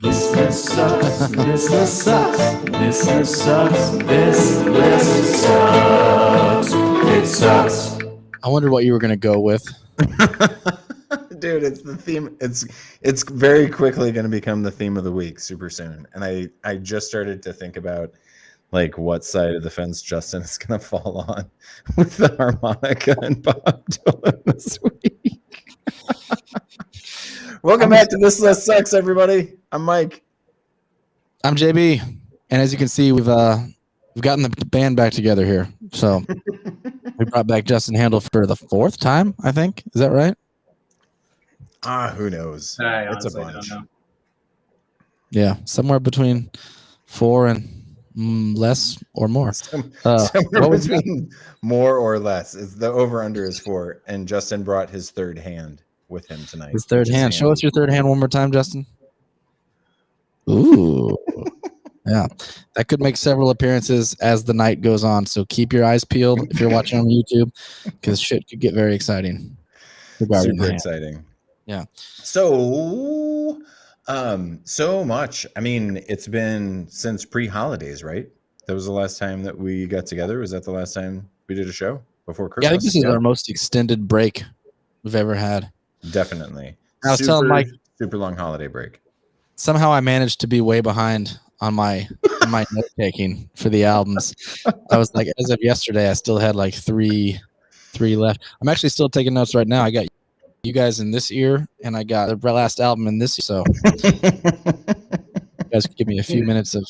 This list sucks. This list sucks. This list sucks. This list sucks. It sucks. I wonder what you were gonna go with. Dude, it's the theme. It's very quickly going to become the theme of the week super soon. And I just started to think about like what side of the fence Justin is going to fall on with the harmonica and Bob Dylan this week. Welcome back to This List Sucks, everybody. I'm Mike. I'm JB, and as you can see, we've gotten the band back together here. So we brought back Justin Handel for the fourth time, I think. Is that right? Who knows? It's a bunch. Yeah, somewhere between 4 and less or more. Somewhere between more or less. Is the over-under is 4, and Justin brought his third hand with him tonight. His third hand. Show us your third hand one more time, Justin. Ooh. Yeah, that could make several appearances as the night goes on. So keep your eyes peeled if you're watching on YouTube, because shit could get very exciting. Super exciting. Yeah. So much. I mean, it's been since pre-holidays, right? That was the last time that we got together. Was that the last time we did a show before Christmas? Yeah, I think this is our most extended break we've ever had. Definitely. I was telling Mike, super long holiday break. Somehow I managed to be way behind on my note taking for the albums. I was like, as of yesterday, I still had like three left. I'm actually still taking notes right now. I got you guys in this ear, and I got the last album in this ear. So you guys could give me a few minutes of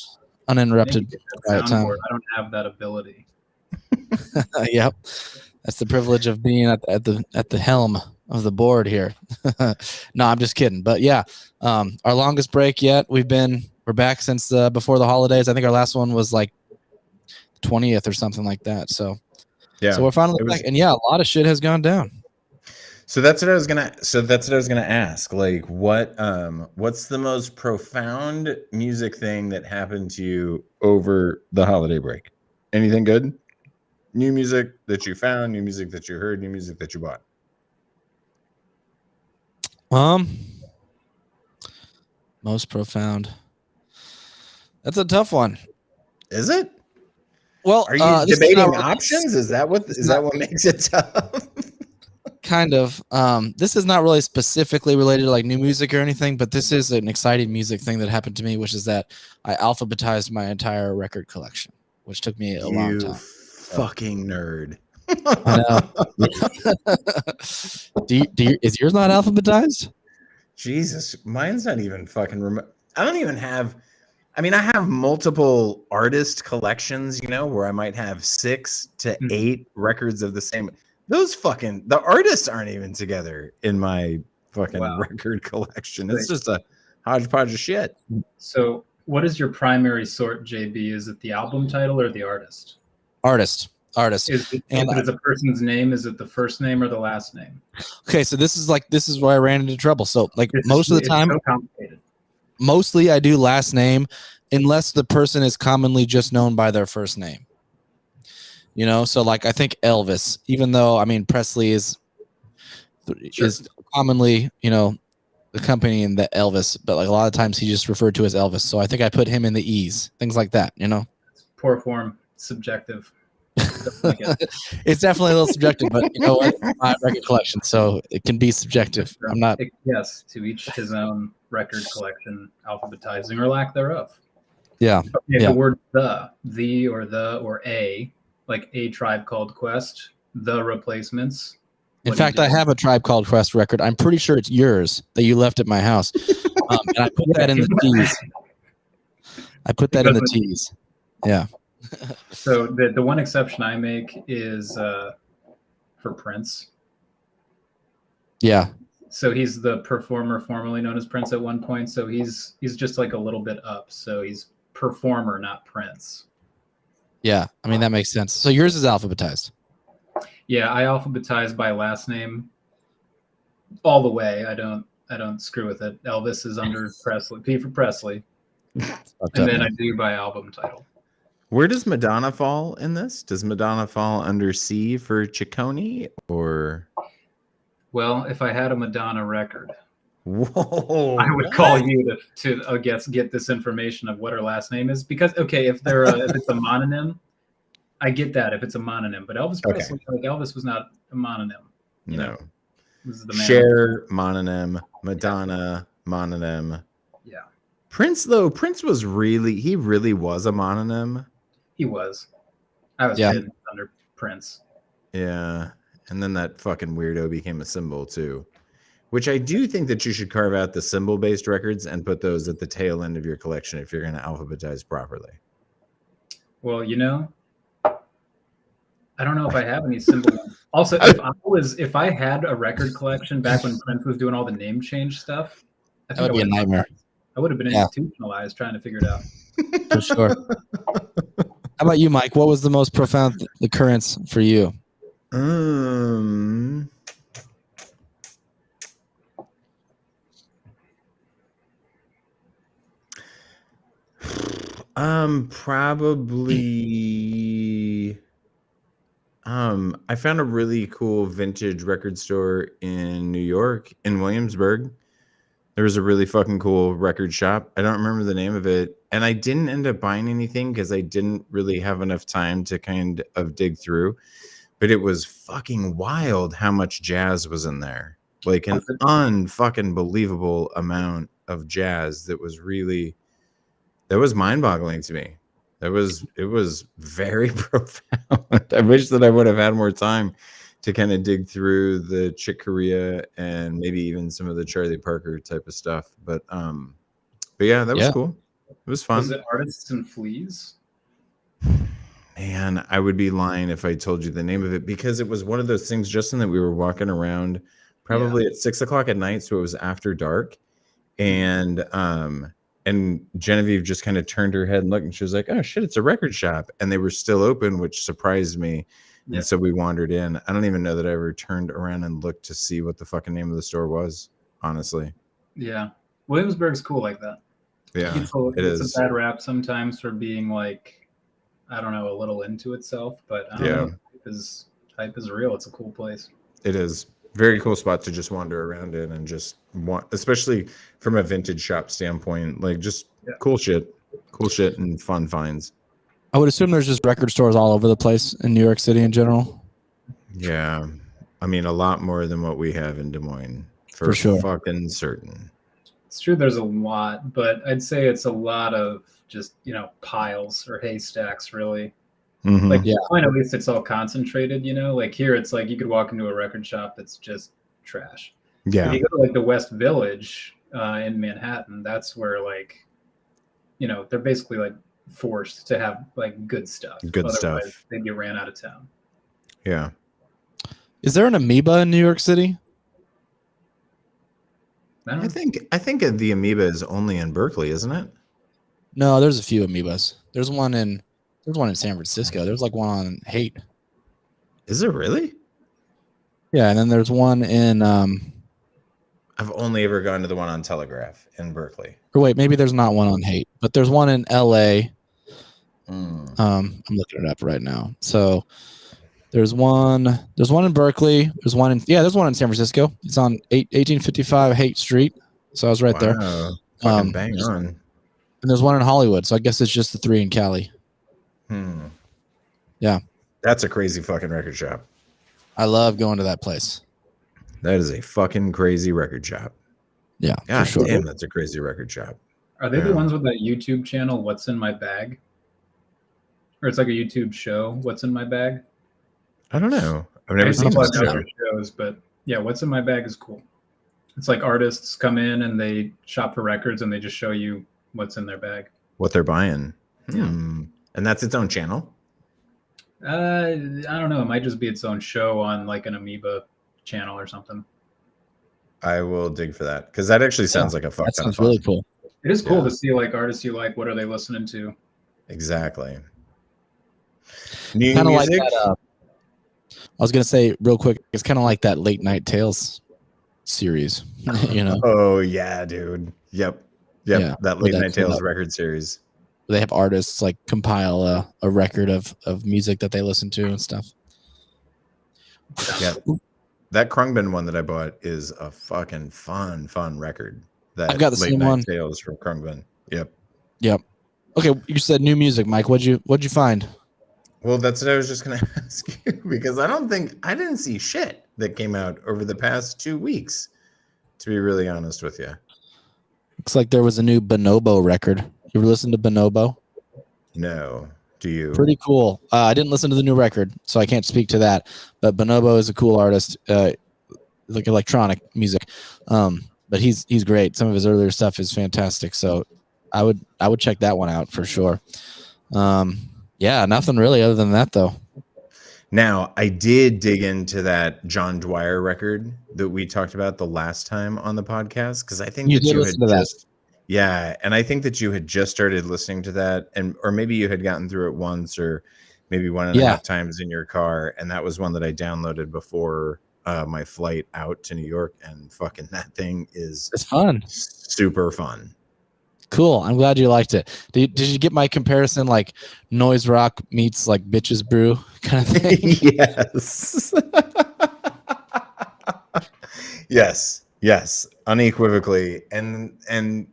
uninterrupted quiet time. I don't have that ability. Yep, that's the privilege of being at the helm of the board here. No, I'm just kidding. But yeah, our longest break yet. We're back since before the holidays. I think our last one was like 20th or something like that. So yeah, so we're finally back, and yeah, a lot of shit has gone down. So that's what I was gonna ask. Like, what's the most profound music thing that happened to you over the holiday break? Anything good? New music that you found, new music that you heard, new music that you bought. Most profound. That's a tough one. Is it? Well, are you debating options? Is that what makes it tough? Kind of. This is not really specifically related to like new music or anything, but this is an exciting music thing that happened to me, which is that I alphabetized my entire record collection, which took me a long time. Fucking nerd. I know. Is yours not alphabetized? Jesus, mine's not even fucking I don't even have. I mean, I have multiple artist collections, where I might have 6 to 8 records of the same. The artists aren't even together in my fucking record collection. It's just a hodgepodge of shit. So what is your primary sort, JB? Is it the album title or the artist? Artist. Is it the person's name? Is it the first name or the last name? Okay, so this is where I ran into trouble. So like most of the time, so complicated. Mostly I do last name unless the person is commonly just known by their first name. So like I think Elvis, even though I mean Presley is commonly, accompanying the Elvis, but like a lot of times he just referred to as Elvis. So I think I put him in the E's, things like that, Poor form, subjective. It's definitely a little subjective, but you know what? My record collection, so it can be subjective. I'm not. Yes, to each his own record collection, alphabetizing or lack thereof. Yeah. The word the or a, like A Tribe Called Quest, The Replacements. In fact, I have a Tribe Called Quest record. I'm pretty sure it's yours that you left at my house. And I put that in the T's. Yeah. So the one exception I make is for Prince. Yeah. So he's the performer formerly known as Prince at one point. So he's just like a little bit up. So he's performer, not Prince. Yeah, I mean that makes sense. So yours is alphabetized. Yeah, I alphabetize by last name all the way. I don't screw with it. Elvis is under Presley, P for Presley, and then I do by album title. Where does Madonna fall in this? Does Madonna fall under C for Ciccone or? Well, if I had a Madonna record, Whoa! I would call you to I guess get this information of what her last name is because okay, if it's a mononym, I get that if it's a mononym, but Elvis Presley, like Elvis was not a mononym. You know, this is the man. Cher, mononym. Madonna, mononym. Yeah. Prince was he really was a mononym. He was. I was hidden under Prince. Yeah. And then that fucking weirdo became a symbol too. Which I do think that you should carve out the symbol-based records and put those at the tail end of your collection if you're going to alphabetize properly. Well, you know, I don't know if I have any symbol. Also, if I had a record collection back when Prince was doing all the name change stuff, that would be a nightmare. I would have been institutionalized trying to figure it out. For sure. How about you, Mike? What was the most profound occurrence for you? Probably I found a really cool vintage record store in New York, in Williamsburg. There was a really fucking cool record shop. I don't remember the name of it. And I didn't end up buying anything because I didn't really have enough time to kind of dig through. But it was fucking wild how much jazz was in there. Like an unfucking believable amount of jazz that was mind-boggling to me. It was very profound. I wish that I would have had more time to kind of dig through the Chick Corea and maybe even some of the Charlie Parker type of stuff. But yeah, that was cool. It was fun. Was it Artists and Fleas? Man, I would be lying if I told you the name of it because it was one of those things, Justin, that we were walking around probably at 6:00 at night, so it was after dark, and Genevieve just kind of turned her head and looked, and she was like, "Oh shit, it's a record shop," and they were still open, which surprised me. And so we wandered in. I don't even know that I ever turned around and looked to see what the fucking name of the store was, honestly. Yeah. Williamsburg's cool like that. Yeah, it's a bad rap sometimes for being like, I don't know, a little into itself, but I don't know. Hype is real. It's a cool place. It is. Very cool spot to just wander around in and just want, especially from a vintage shop standpoint, like just cool shit and fun finds. I would assume there's just record stores all over the place in New York City in general. Yeah. I mean, a lot more than what we have in Des Moines. For sure. Fucking certain. It's true there's a lot, but I'd say it's a lot of just, piles or haystacks, really. Mm-hmm. Like, at least it's all concentrated, like here it's like you could walk into a record shop that's just trash. Yeah. If you go to like the West Village in Manhattan, that's where like, they're basically like forced to have like good stuff. Otherwise, they get ran out of town. Yeah. Is there an Amoeba in New York City? I think the Amoeba is only in Berkeley, isn't it? No, there's a few Amoebas. There's one in San Francisco. There's like one on Haight. Is it really? Yeah, and then there's one in I've only ever gone to the one on Telegraph in Berkeley. Or wait, maybe there's not one on Haight, but there's one in LA. I'm looking it up right now. So there's one in Berkeley. There's one in San Francisco. It's on 1855 Haight Street. So I was right there. Bang on. And there's one in Hollywood. So I guess it's just the three in Cali. Yeah. That's a crazy fucking record shop. I love going to that place. That is a fucking crazy record shop. Yeah. God for sure. damn, that's a crazy record shop. Are they the ones with that YouTube channel, What's in My Bag? Or it's like a YouTube show, What's in My Bag? I don't know. I've never seen those shows, but yeah, What's in My Bag is cool. It's like artists come in and they shop for records and they just show you what's in their bag. What they're buying. Yeah. And that's its own channel? I don't know. It might just be its own show on like an Amoeba channel or something. I will dig for that because that actually sounds like a fuck. That sounds really cool. It is cool to see like artists you like. What are they listening to? Exactly. New kind of like music? that. I was gonna say real quick. It's kind of like that Late Night Tales series. Oh yeah, dude. Yep. Yeah, that Late Night Tales record series. They have artists like compile a record of music that they listen to and stuff. Yep. that Krungben one that I bought is a fucking fun record. That I've got the Late same Night one. Tales from Krungben. Yep. Okay, you said new music, Mike. What'd you find? Well, that's what I was just gonna ask you, because I didn't see shit that came out over the past 2 weeks, to be really honest with you. Looks like there was a new Bonobo record. You ever listen to Bonobo? No. Do you? Pretty cool. I didn't listen to the new record, so I can't speak to that. But Bonobo is a cool artist, like electronic music. But he's great. Some of his earlier stuff is fantastic. So I would check that one out for sure. Yeah, nothing really other than that though. Now, I did dig into that John Dwyer record that we talked about the last time on the podcast, because I think You that did you listen had to that. just and I think that you had just started listening to that, or maybe you had gotten through it once, or maybe one and a half times in your car, and that was one that I downloaded before my flight out to New York, and fucking that thing is It's fun. super fun. Cool. I'm glad you liked it. Did you get my comparison, like noise rock meets like bitches brew kind of thing? Yes. yes, unequivocally. And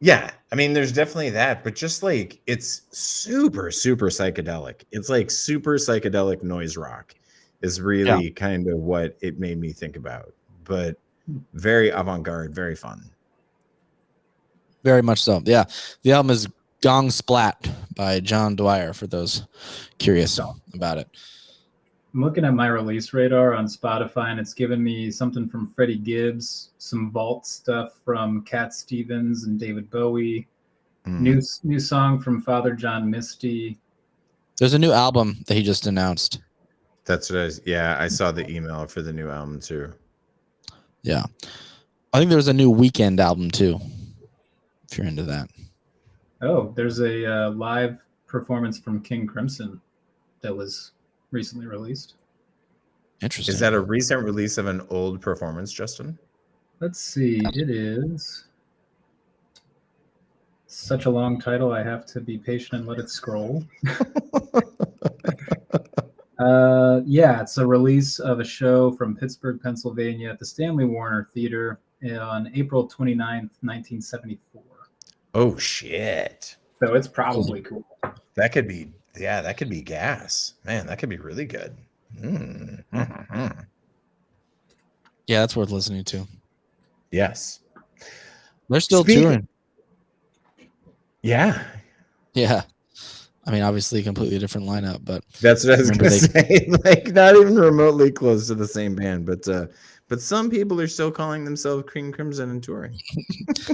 yeah, I mean, there's definitely that, but just like, it's super psychedelic. It's like super psychedelic noise rock is really kind of what it made me think about, but very avant-garde, very fun. Very much so. Yeah. The album is Gong Splat by John Dwyer, for those curious about it. I'm looking at my release radar on Spotify, and it's given me something from Freddie Gibbs, some vault stuff from Cat Stevens and David Bowie, new song from Father John Misty. There's a new album that he just announced. That's what I saw the email for the new album too. Yeah. I think there's a new Weekend album too, if you're into that. Oh, there's a live performance from King Crimson that was recently released. Interesting. Is that a recent release of an old performance, Justin? Let's see. It is such a long title, I have to be patient and let it scroll. Yeah, it's a release of a show from Pittsburgh, Pennsylvania at the Stanley Warner Theater on April 29th, 1974. Oh, shit. So it's probably cool. That could be gas. Man, that could be really good. Mm-hmm. Yeah, that's worth listening to. Yes. They're still touring. Yeah. Yeah. I mean, obviously, completely different lineup, but that's what I was going to say. Like, not even remotely close to the same band, but some people are still calling themselves King Crimson and touring.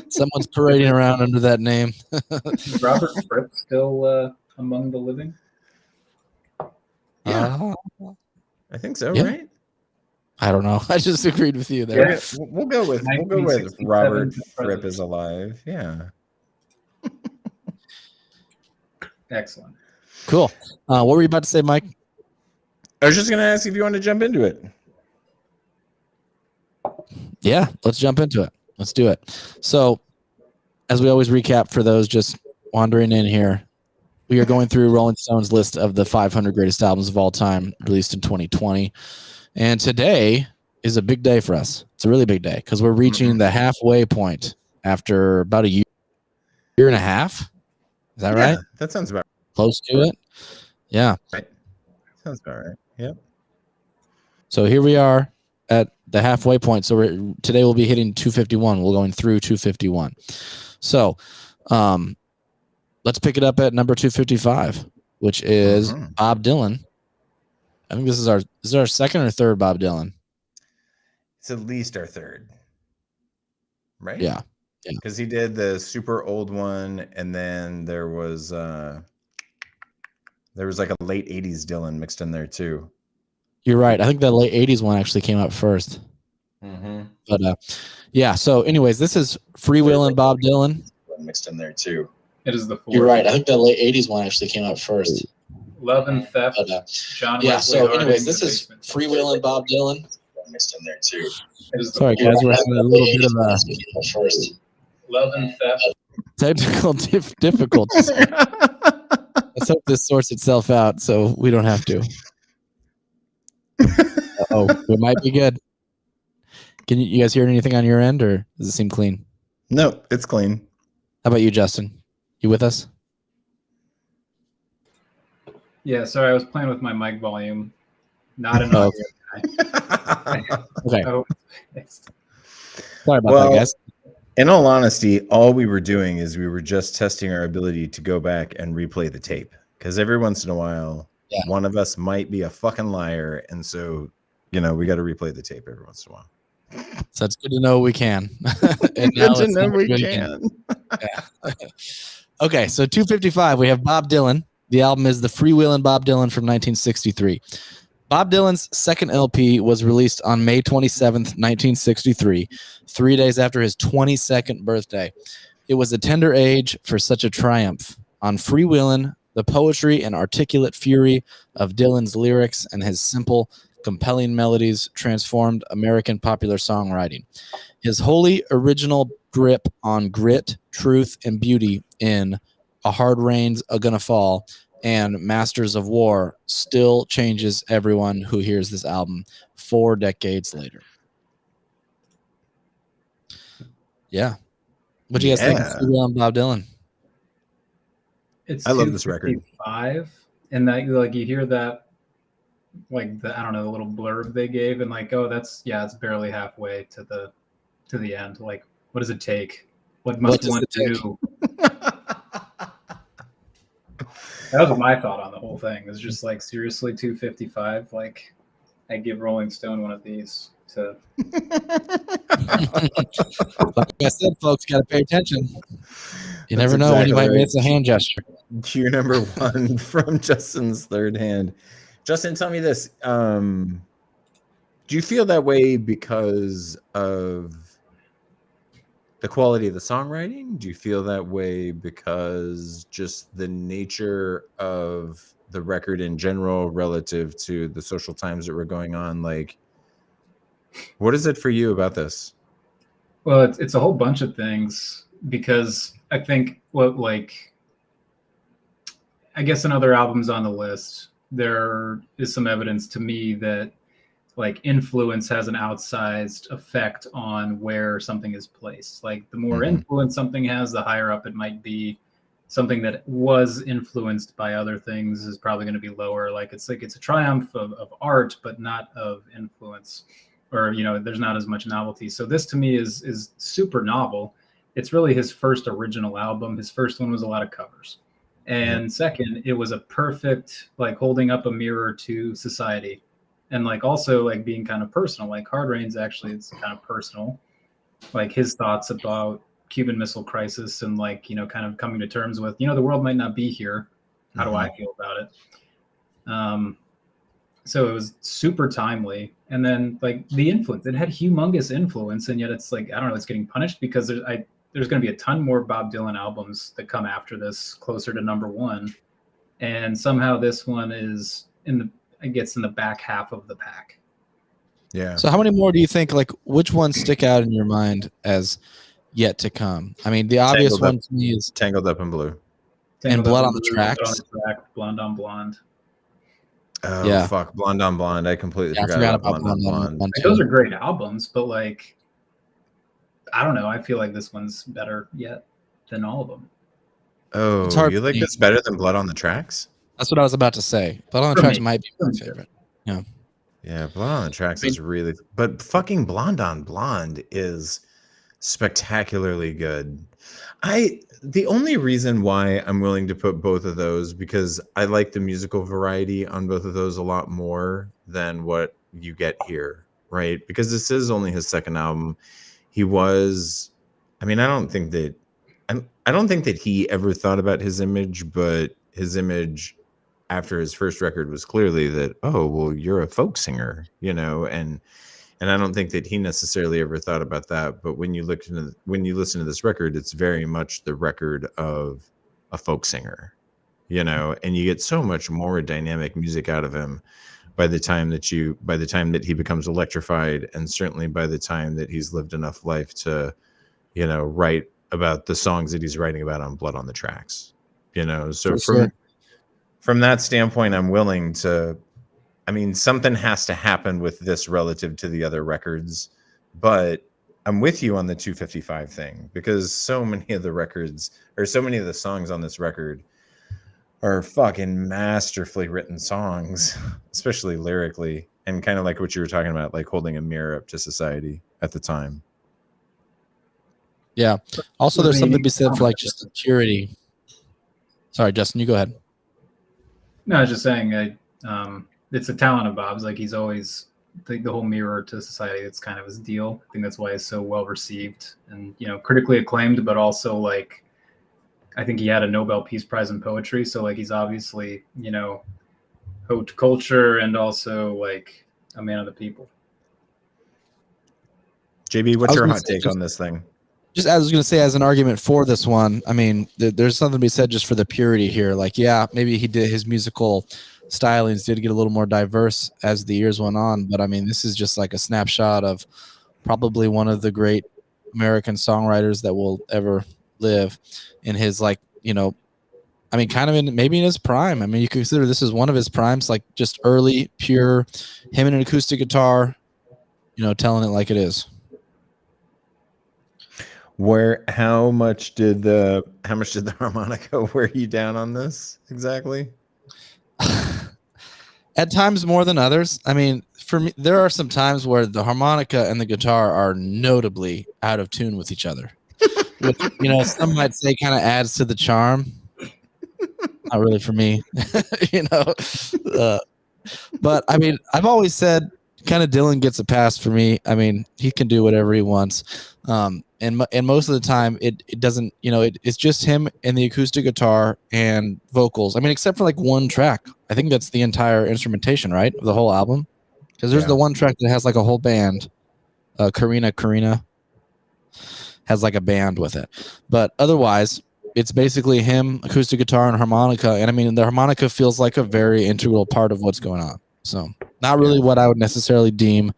Someone's parading around under that name. Is Robert Fripp still among the living? Yeah, I think so. Yeah. Right? I don't know. I just agreed with you there. Yeah. We'll go with Robert Fripp is alive. Yeah. Excellent. Cool. What were you about to say, Mike? I was just going to ask if you want to jump into it. Yeah, let's jump into it. Let's do it. So, as we always recap for those just wandering in here, we are going through Rolling Stone's list of the 500 greatest albums of all time released in 2020. And today is a big day for us. It's a really big day because we're reaching the halfway point after about a year and a half. Is that right? That sounds about close to it. Yeah. right. Sounds about right. Yep. So here we are at the halfway point. So today we'll be hitting 251. We're going through 251. So let's pick it up at number 255, which is Bob Dylan. I think this is our second or third Bob Dylan. It's at least our third. Right? Yeah. Because he did the super old one, and then there was like a late 80s Dylan mixed in there too. You're right. I think the late 80s one actually came out first. But yeah, so anyways, this is Freewheelin' Bob Dylan. Mixed in there too. It is the fourth. You're right. I think the late 80s one actually came out first. Love and Theft. John so anyways, this is Freewheelin' Bob Dylan. Mixed in there too. Sorry, guys, we're having a little bit of a first. Love and Theft. Technical difficulties. Let's hope this sorts itself out so we don't have to. Oh, we might be good. Can you guys hear anything on your end, or does it seem clean? No, it's clean. How about you, Justin? You with us? Yeah, sorry, I was playing with my mic volume. Not an audio guy. Okay. Oh, Sorry about Well, that, guys. In all honesty, all we were doing is we were just testing our ability to go back and replay the tape. Because every once in a while, one of us might be a fucking liar. And so, we got to replay the tape every once in a while. So it's good to know we can. And Good now to it's know never we good can. again. Yeah. Okay, so 255, we have Bob Dylan. The album is The Freewheelin' Bob Dylan from 1963. Bob Dylan's second LP was released on May 27th, 1963, 3 days after his 22nd birthday. It was a tender age for such a triumph. On Freewheelin', the poetry and articulate fury of Dylan's lyrics and his simple, compelling melodies transformed American popular songwriting. His wholly original grip on grit, truth, and beauty in A Hard Rain's A Gonna Fall and Masters of War still changes everyone who hears this album 4 decades later. Yeah. What do you guys think of Freewheelin' Bob Dylan? It's I love this record. 255, and that you hear that the little blurb they gave, and it's barely halfway to the end. Like, what does it take? What must one do? That was my thought on the whole thing. It was just like, seriously, 255. Like, I give Rolling Stone one of these to. Like I said, folks, got to pay attention. You never know when you might miss a hand gesture. Cue number 1 from Justin's third hand. Justin, tell me this. Do you feel that way because of the quality of the songwriting? Do you feel that way because just the nature of the record in general relative to the social times that were going on? Like, what is it for you about this? Well, it's a whole bunch of things, because I think I guess in other albums on the list, there is some evidence to me that influence has an outsized effect on where something is placed. Like, the more influence something has, the higher up it might be. Something that was influenced by other things is probably going to be lower. It's a triumph of art, but not of influence, or there's not as much novelty. So this to me is super novel. It's really his first original album. His first one was a lot of covers. And second, it was a perfect, holding up a mirror to society. And also being kind of personal. Hard Rain's actually, it's kind of personal. His thoughts about Cuban Missile Crisis and kind of coming to terms with, the world might not be here. How do I feel about it? So it was super timely. And then the influence, it had humongous influence, and yet it's I don't know, it's getting punished because there's going to be a ton more Bob Dylan albums that come after this, closer to number 1. And somehow this one is gets in the back half of the pack. Yeah. So how many more do you think, which ones stick out in your mind as yet to come? I mean, the obvious one to me is Tangled Up in Blue. And Blood on the Tracks. Blonde on Blonde. Oh, yeah. Fuck. Blonde on Blonde. I completely forgot about Blonde on Blonde. Those are great albums, but I don't know. I feel like this one's better yet than all of them. Oh, you like this better than Blood on the Tracks? That's what I was about to say. Blood on the Tracks might be my favorite. Yeah. Yeah, Blood on the Tracks is really... But fucking Blonde on Blonde is spectacularly good. The only reason why I'm willing to put both of those, because I like the musical variety on both of those a lot more than what you get here, right? Because this is only his second album. He was... I mean, I don't think that he ever thought about his image, but his image after his first record was clearly that, oh, well, you're a folk singer, and I don't think that he necessarily ever thought about that. But when you listen to this record, it's very much the record of a folk singer, and you get so much more dynamic music out of him by the time that he becomes electrified, and certainly by the time that he's lived enough life to, write about the songs that he's writing about on Blood on the Tracks, so from that standpoint, I'm willing to I mean, something has to happen with this relative to the other records, but I'm with you on the 255 thing because so many of the records or so many of the songs on this record are fucking masterfully written songs, especially lyrically, and kind of like what you were talking about, like holding a mirror up to society at the time. Yeah. Also, there's something to be said for like just the purity. Sorry, Justin, you go ahead. No, I was just saying, it's a talent of Bob's. Like he's always the whole mirror to society. It's kind of his deal. I think that's why he's so well received and critically acclaimed, but also like I think he had a Nobel Peace Prize in poetry. So like he's obviously haute culture and also like a man of the people. JB, what's your hot take on this thing? Just as I was going to say, as an argument for this one, I mean, there's something to be said just for the purity here. Like, yeah, maybe his musical stylings did get a little more diverse as the years went on, but I mean, this is just like a snapshot of probably one of the great American songwriters that will ever live in his I mean, kind of maybe in his prime. I mean, you consider this is one of his primes, like just early, pure, him and an acoustic guitar, telling it like it is. How much did the harmonica wear you down on this exactly? At times more than others. I mean, for me, there are some times where the harmonica and the guitar are notably out of tune with each other, which some might say kind of adds to the charm. Not really for me, but I mean, I've always said kind of Dylan gets a pass for me. I mean, he can do whatever he wants. And most of the time it doesn't, it's just him and the acoustic guitar and vocals. I mean, except for like one track. I think that's the entire instrumentation, right? Of the whole album. Because there's the one track that has like a whole band. Karina has like a band with it. But otherwise, it's basically him, acoustic guitar and harmonica. And I mean, the harmonica feels like a very integral part of what's going on. So not really what I would necessarily deem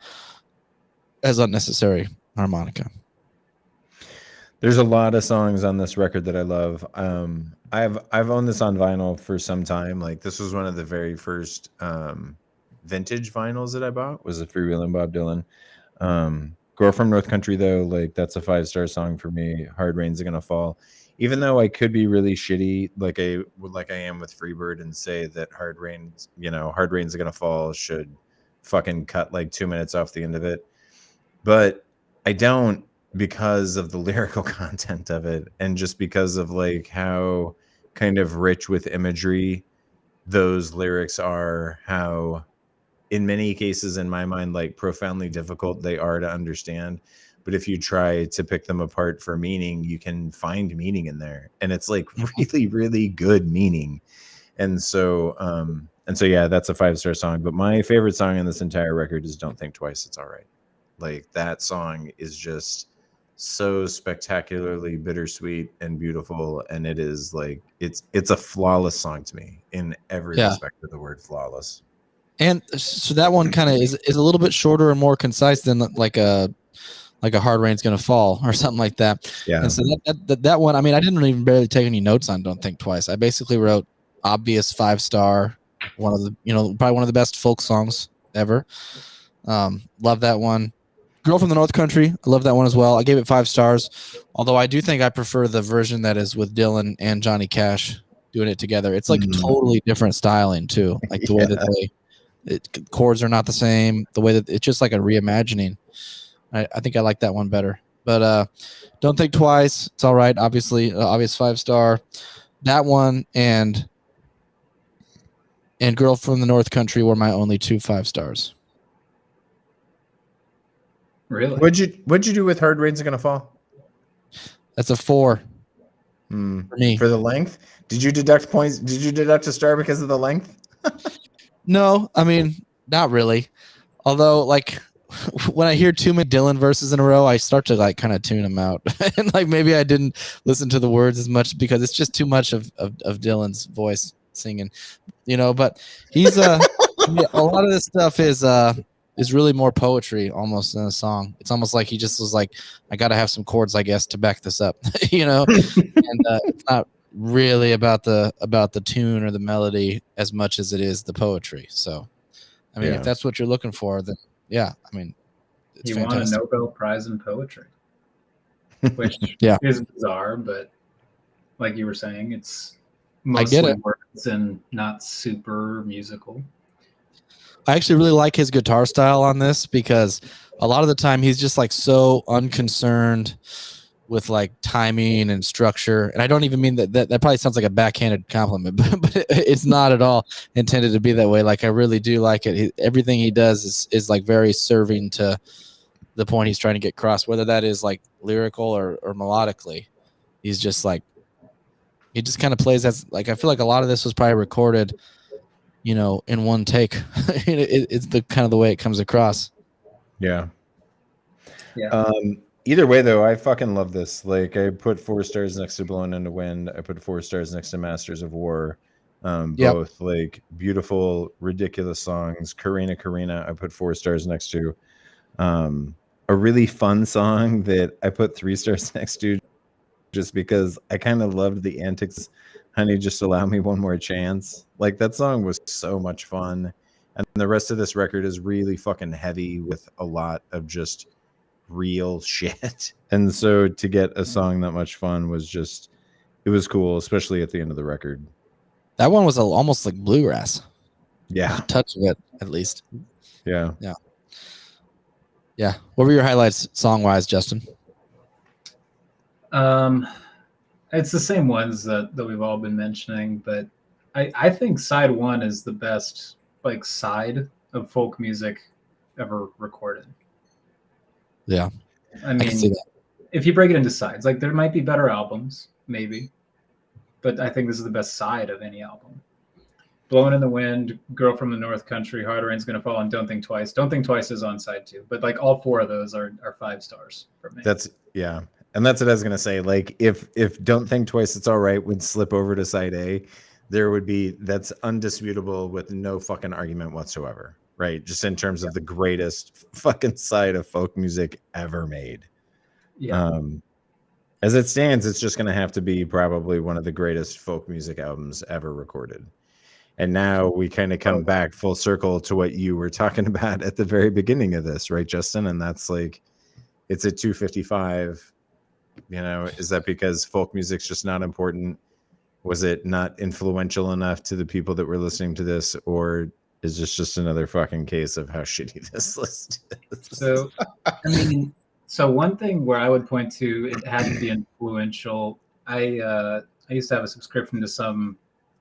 as unnecessary harmonica. There's a lot of songs on this record that I love. I've owned this on vinyl for some time. Like this was one of the very first vintage vinyls that I bought was a Freewheelin' Bob Dylan. Girl from North Country though, like that's a 5-star song for me. Hard Rain's Gonna Fall. Even though I could be really shitty, like I am with Freebird and say that Hard Rain's Gonna Fall should fucking cut like 2 minutes off the end of it. But I don't, because of the lyrical content of it and just because of like how kind of rich with imagery those lyrics are, how in many cases in my mind like profoundly difficult they are to understand, but if you try to pick them apart for meaning you can find meaning in there, and it's like really really good meaning. And so yeah, that's a 5-star song. But my favorite song in this entire record is Don't Think Twice, It's All Right. Like that song is just so spectacularly bittersweet and beautiful, and it is like it's a flawless song to me in every respect of the word flawless. And so that one kind of is a little bit shorter and more concise than like a Hard Rain's Gonna Fall or something like that. Yeah. And so that one, I mean, I didn't even barely take any notes on Don't Think Twice. I basically wrote obvious 5-star, one of the probably one of the best folk songs ever. Love that one. Girl from the North Country, I love that one as well. I gave it 5 stars, although I do think I prefer the version that is with Dylan and Johnny Cash doing it together. It's like totally different styling too, like the way that chords are not the same, the way that it's just like a reimagining. I think I like that one better. But Don't Think Twice, It's All Right, obviously, obvious 5-star. That one and Girl from the North Country were my only 2 5-stars. Really? What'd you do with Hard Rain's Gonna Fall? That's a 4 for me. For the length? Did you deduct points? Did you deduct a star because of the length? No, I mean, not really. Although, like, when I hear too many Dylan verses in a row, I start to like kind of tune them out. And like maybe I didn't listen to the words as much because it's just too much of Dylan's voice singing, but he's a lot of this stuff is really more poetry almost than a song. It's almost like he just was like, I got to have some chords, I guess, to back this up, and it's not really about the tune or the melody as much as it is the poetry. So, I mean, Yeah. if that's what you're looking for, then yeah, I mean, it's He won a fantastic. Nobel Prize in poetry, which Yeah. is bizarre, but like you were saying, it's I get mostly it. words and not super musical. I actually really like his guitar style on this because a lot of the time he's just like so unconcerned with like timing and structure. And I don't even mean that probably sounds like a backhanded compliment, but it's not at all intended to be that way. Like I really do like it. Everything he does is like very serving to the point he's trying to get across, whether that is like lyrical or melodically. He's just like, he just kind of plays as like, I feel like a lot of this was probably recorded, you know, in one take. It's the kind of the way it comes across. Yeah. Yeah. Either way, though, I fucking love this. Like, I put 4 stars next to Blowing in the Wind. I put 4 stars next to Masters of War. Yep. Both like beautiful, ridiculous songs. Karina, I put 4 stars next to. A really fun song that I put 3 stars next to, just because I kind of loved the antics. Honey, just allow me one more chance. Like, that song was so much fun. And the rest of this record is really fucking heavy with a lot of just real shit. And so to get a song that much fun was just, it was cool, especially at the end of the record. That one was almost like bluegrass. Yeah. A touch of it, at least. Yeah. Yeah. What were your highlights song wise, Justin? It's the same ones that we've all been mentioning, but I think side 1 is the best like side of folk music ever recorded. Yeah. I I can see mean, that. if you break it into sides, like there might be better albums, maybe, but I think this is the best side of any album. Blowing in the Wind, Girl from the North Country, Hard Rain's Gonna Fall, and Don't Think Twice. Don't Think Twice is on side 2, but like all 4 of those are 5 stars for me. That's, yeah. And that's what I was gonna say. Like, if Don't Think Twice, It's All Right would slip over to side A, there would be, that's undisputable with no fucking argument whatsoever, right? Just in terms of the greatest fucking side of folk music ever made. Yeah. As it stands, it's just gonna have to be probably one of the greatest folk music albums ever recorded. And now we kind of come back full circle to what you were talking about at the very beginning of this, right, Justin? And that's like, it's at 255. You know, is that because folk music's just not important? Was it not influential enough to the people that were listening to this? Or is this just another fucking case of how shitty this list is? So, I mean, so one thing where I would point to, it had to be influential. I used to have a subscription to some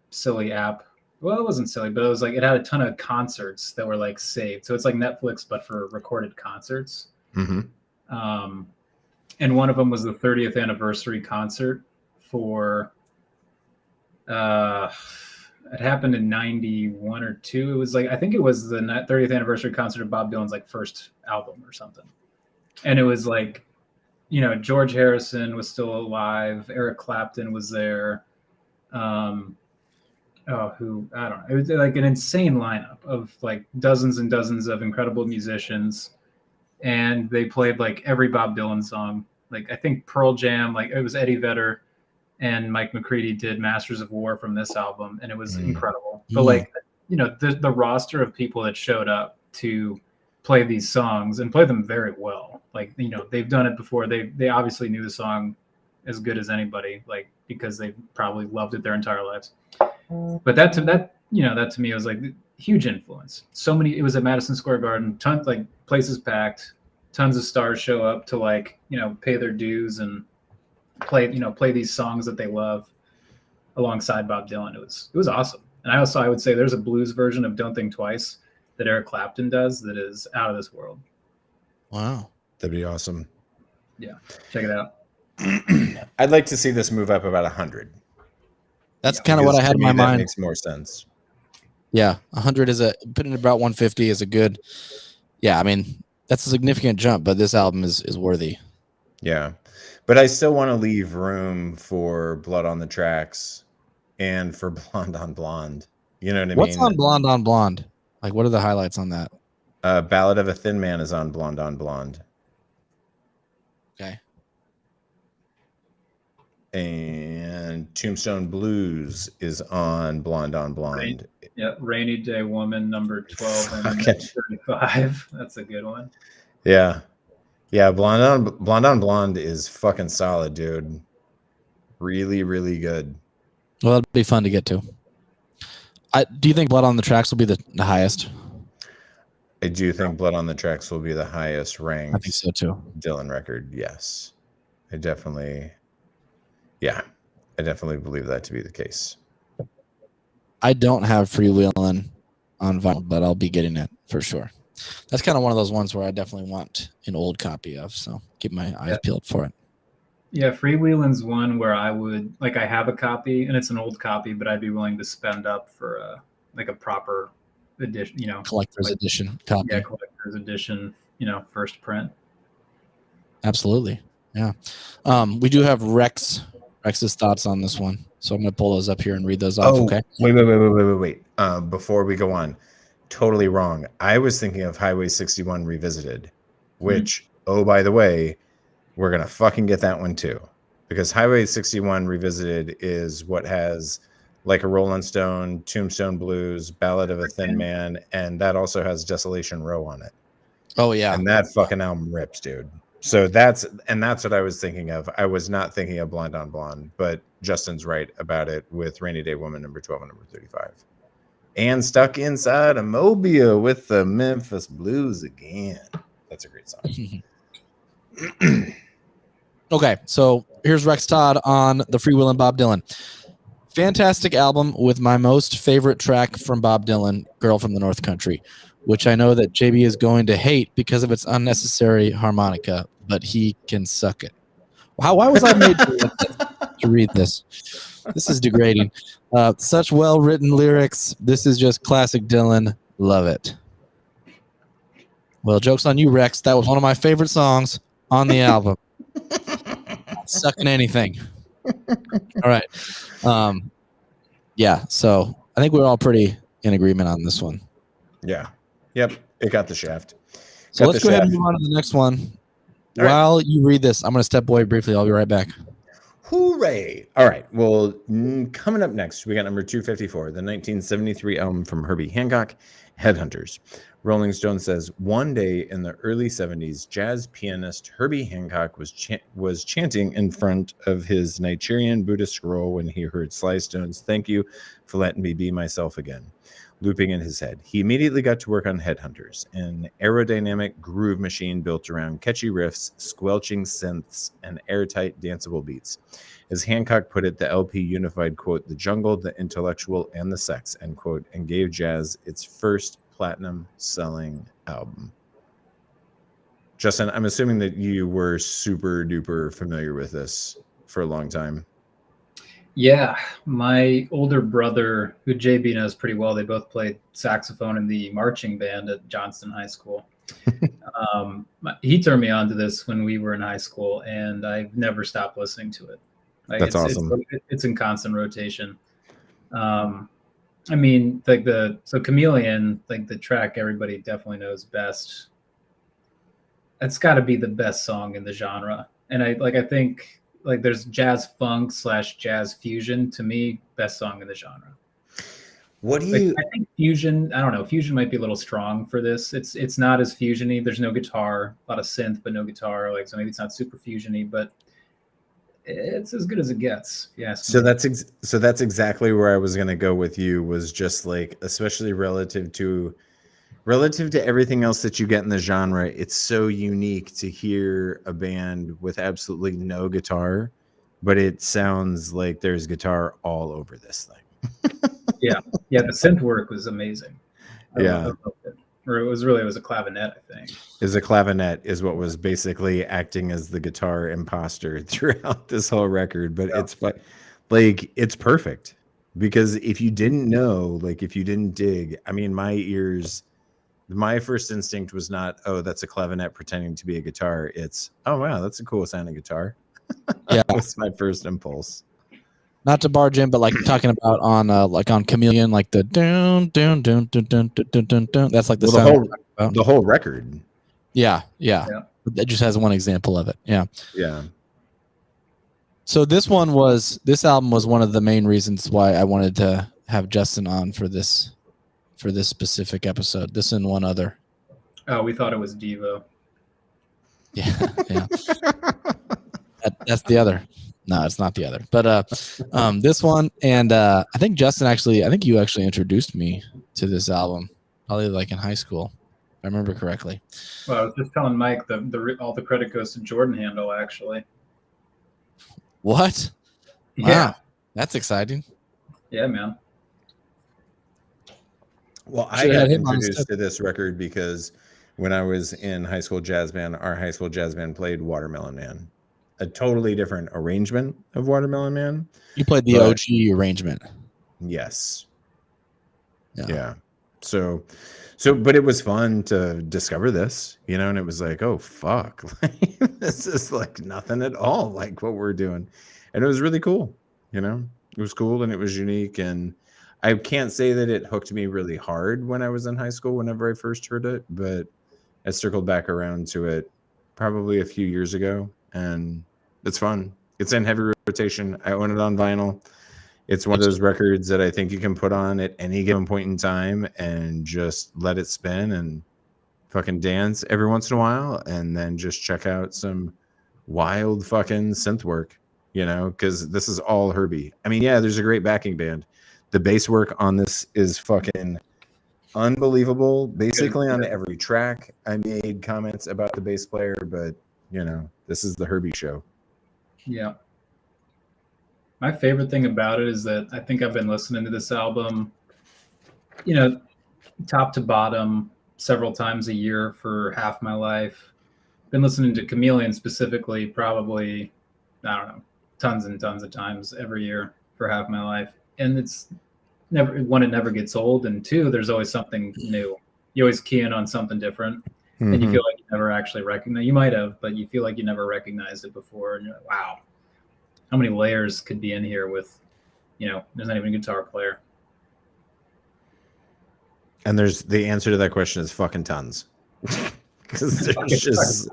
silly app. Well, it wasn't silly, but it was like, it had a ton of concerts that were like saved. So it's like Netflix, but for recorded concerts. Mm-hmm. And one of them was the 30th anniversary concert for, it happened in 91 or 2. It was like, I think it was the 30th anniversary concert of Bob Dylan's like first album or something. And it was like, you know, George Harrison was still alive. Eric Clapton was there. Who, I don't know. It was like an insane lineup of like dozens and dozens of incredible musicians. And they played like every Bob Dylan song. Like I think Pearl Jam, like it was Eddie Vedder and Mike McCready did Masters of War from this album, and it was incredible. But like, you know, the roster of people that showed up to play these songs and play them very well. Like, you know, they've done it before. They obviously knew the song as good as anybody, like because they probably loved it their entire lives. But that to me was like huge influence. So many, it was at Madison Square Garden, tons, like places packed, tons of stars show up to like, you know, pay their dues and play these songs that they love alongside Bob Dylan. It was awesome. And I would say there's a blues version of Don't Think Twice that Eric Clapton does that is out of this world. Wow. That'd be awesome. Yeah. Check it out. I'd like to see this move up about 100. That's kind of what I had in my mind. That makes more sense. Yeah, 100 is putting it about 150 is a good. Yeah, I mean that's a significant jump, but this album is worthy. Yeah, but I still want to leave room for Blood on the Tracks and for Blonde on Blonde. You know what I mean? What's on Blonde on Blonde? Like, what are the highlights on that? Ballad of a Thin Man is on Blonde on Blonde. Okay. And Tombstone Blues is on Blonde on Blonde. Yeah, Rainy Day Woman, number 12 and Okay. 35. That's a good one. Yeah. Blonde on Blonde is fucking solid, dude. Really, really good. Well, it'd be fun to get to. Do you think Blood on the Tracks will be the highest? I do think Blood on the Tracks will be the highest ranked I think so too. Dylan record. Yes. I definitely believe that to be the case. I don't have Freewheelin' on vinyl, but I'll be getting it for sure. That's kind of one of those ones where I definitely want an old copy of, so keep my eyes peeled for it. Yeah, Freewheelin's one where I would I have a copy and it's an old copy, but I'd be willing to spend up for a proper edition, collector's edition copy. Yeah, collector's edition, first print. Absolutely. Yeah. We do have Rex's thoughts on this one. So I'm going to pull those up here and read those off. Okay. Wait. Before we go on, totally wrong. I was thinking of Highway 61 Revisited, which, oh, by the way, we're going to fucking get that one too. Because Highway 61 Revisited is what has Like a Rolling Stone, Tombstone Blues, Ballad of a Thin Man, and that also has Desolation Row on it. Oh, yeah. And that fucking album rips, dude. So that's what I was thinking of. I was not thinking of Blonde on Blonde, but Justin's right about it with Rainy Day Woman number 12 and number 35. And Stuck Inside a Mobile with the Memphis Blues again. That's a great song. Okay, so here's Rex Todd on the Freewheelin' Bob Dylan. Fantastic album with my most favorite track from Bob Dylan, Girl from the North Country, which I know that JB is going to hate because of its unnecessary harmonica, but he can suck it. Why was I made to read this? This is degrading. Such well-written lyrics. This is just classic Dylan. Love it. Well, joke's on you, Rex. That was one of my favorite songs on the album. Sucking anything. All right. Yeah, so I think we're all pretty in agreement on this one. Yeah. Yep. It got the shaft. So let's go ahead and move on to the next one. While you read this, I'm going to step away briefly. I'll be right back. Hooray. All right. Well, coming up next, we got number 254, the 1973 album from Herbie Hancock, Headhunters. Rolling Stone says, one day in the early 70s, jazz pianist Herbie Hancock was chanting in front of his Nigerian Buddhist scroll when he heard Sly Stone's "Thank You for Letting Me Be Myself Again" looping in his head. He immediately got to work on Headhunters, an aerodynamic groove machine built around catchy riffs, squelching synths, and airtight danceable beats. As Hancock put it, the LP unified, quote, the jungle, the intellectual, and the sex, end quote, and gave jazz its first platinum selling album. Justin, I'm assuming that you were super duper familiar with this for a long time. Yeah, my older brother, who JB knows pretty well, they both played saxophone in the marching band at Johnston High School. He turned me on to this when we were in high school, and I've never stopped listening to it. That's awesome. It's in constant rotation. I mean, so Chameleon, the track everybody definitely knows best. It's got to be the best song in the genre, and I think there's jazz funk / jazz fusion. To me, best song in the genre. What do you? I think fusion. I don't know. Fusion might be a little strong for this. It's not as fusiony. There's no guitar, a lot of synth, but no guitar. So maybe it's not super fusiony, but it's as good as it gets. Yeah. So that's exactly where I was going to go with you. Was just especially relative to everything else that you get in the genre. It's so unique to hear a band with absolutely no guitar, but it sounds like there's guitar all over this thing. Yeah. The synth work was amazing. Yeah. Or it was a clavinet, I think. A clavinet is what was basically acting as the guitar imposter throughout this whole record. But it's perfect, because if you didn't know, if you didn't dig, I mean, my first instinct was not, oh, that's a clavinet pretending to be a guitar. It's, oh wow, that's a cool sounding guitar. Yeah, that's my first impulse. Not to barge in, but talking about on Chameleon, the dun dun dun dun dun dun dun dun. That's the sound. The whole record. Yeah. That just has one example of it. Yeah. Yeah. So this album was one of the main reasons why I wanted to have Justin on for this specific episode. This and one other. Oh, we thought it was Devo. Yeah, yeah. That's the other. No, it's not the other. But this one, and I think you actually introduced me to this album, probably like in high school, if I remember correctly. Well, I was just telling Mike all the credit goes to Jordan Handle, actually. What? Yeah. Wow, that's exciting. Yeah, man. Well, I got introduced to this record because when I was in high school jazz band, our high school jazz band played Watermelon Man, a totally different arrangement of Watermelon Man. You played the OG arrangement. Yes. Yeah. So, but it was fun to discover this, and it was like, oh, fuck. This is like nothing at all like what we're doing. And it was really cool. It was cool and it was unique. And I can't say that it hooked me really hard when I was in high school, whenever I first heard it, but I circled back around to it probably a few years ago. And it's fun. It's in heavy rotation. I own it on vinyl. It's one of those records that I think you can put on at any given point in time and just let it spin and fucking dance every once in a while, and then just check out some wild fucking synth work, because this is all Herbie. I mean, yeah, there's a great backing band. The bass work on this is fucking unbelievable. Basically on every track, I made comments about the bass player, but this is the Herbie show. Yeah. My favorite thing about it is that I think I've been listening to this album, top to bottom several times a year for half my life. Been listening to Chameleon specifically, probably, I don't know, tons and tons of times every year for half my life. And it's never, one, it never gets old. And two, there's always something new. You always key in on something different. Mm-hmm. And you feel like you never actually recognize, you might have, but you feel like you never recognized it before. And you're like, wow, how many layers could be in here with, there's not even a guitar player. And the answer to that question is fucking tons. Because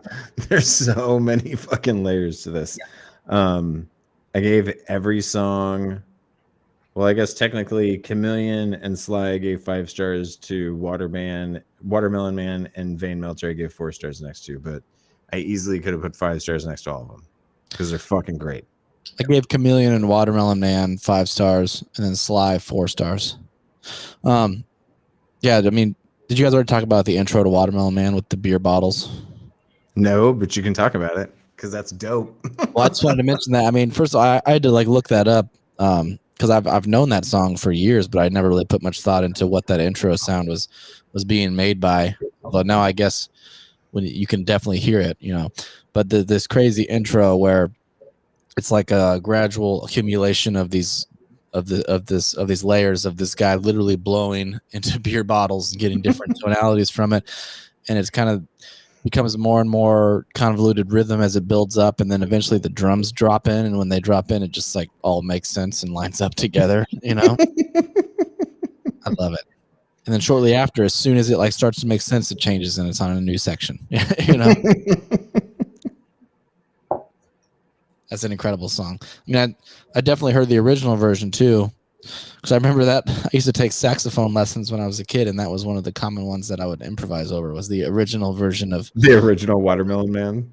there's so many fucking layers to this. I gave every song, well, I guess technically Chameleon and Sly gave 5 stars to Watermelon Man, and Vein Melter I gave 4 stars next to, but I easily could have put 5 stars next to all of them because they're fucking great. I gave Chameleon and Watermelon Man 5 stars, and then Sly 4 stars. Yeah, I mean, did you guys already talk about the intro to Watermelon Man with the beer bottles? No, but you can talk about it because that's dope. Well, I just wanted to mention that. I mean, first of all, I had to look that up because I've known that song for years, but I never really put much thought into what that intro sound was being made by. Although now I guess when you can definitely hear it, But this crazy intro where it's like a gradual accumulation of these layers of this guy literally blowing into beer bottles and getting different tonalities from it, and it's kind of becomes more and more convoluted rhythm as it builds up, and then eventually the drums drop in, and when they drop in, it just all makes sense and lines up together. I love it. And then shortly after, as soon as it starts to make sense, it changes and it's on a new section. That's an incredible song. I mean, I definitely heard the original version too, because I remember that I used to take saxophone lessons when I was a kid, and that was one of the common ones that I would improvise over. Was the original version of the original Watermelon Man.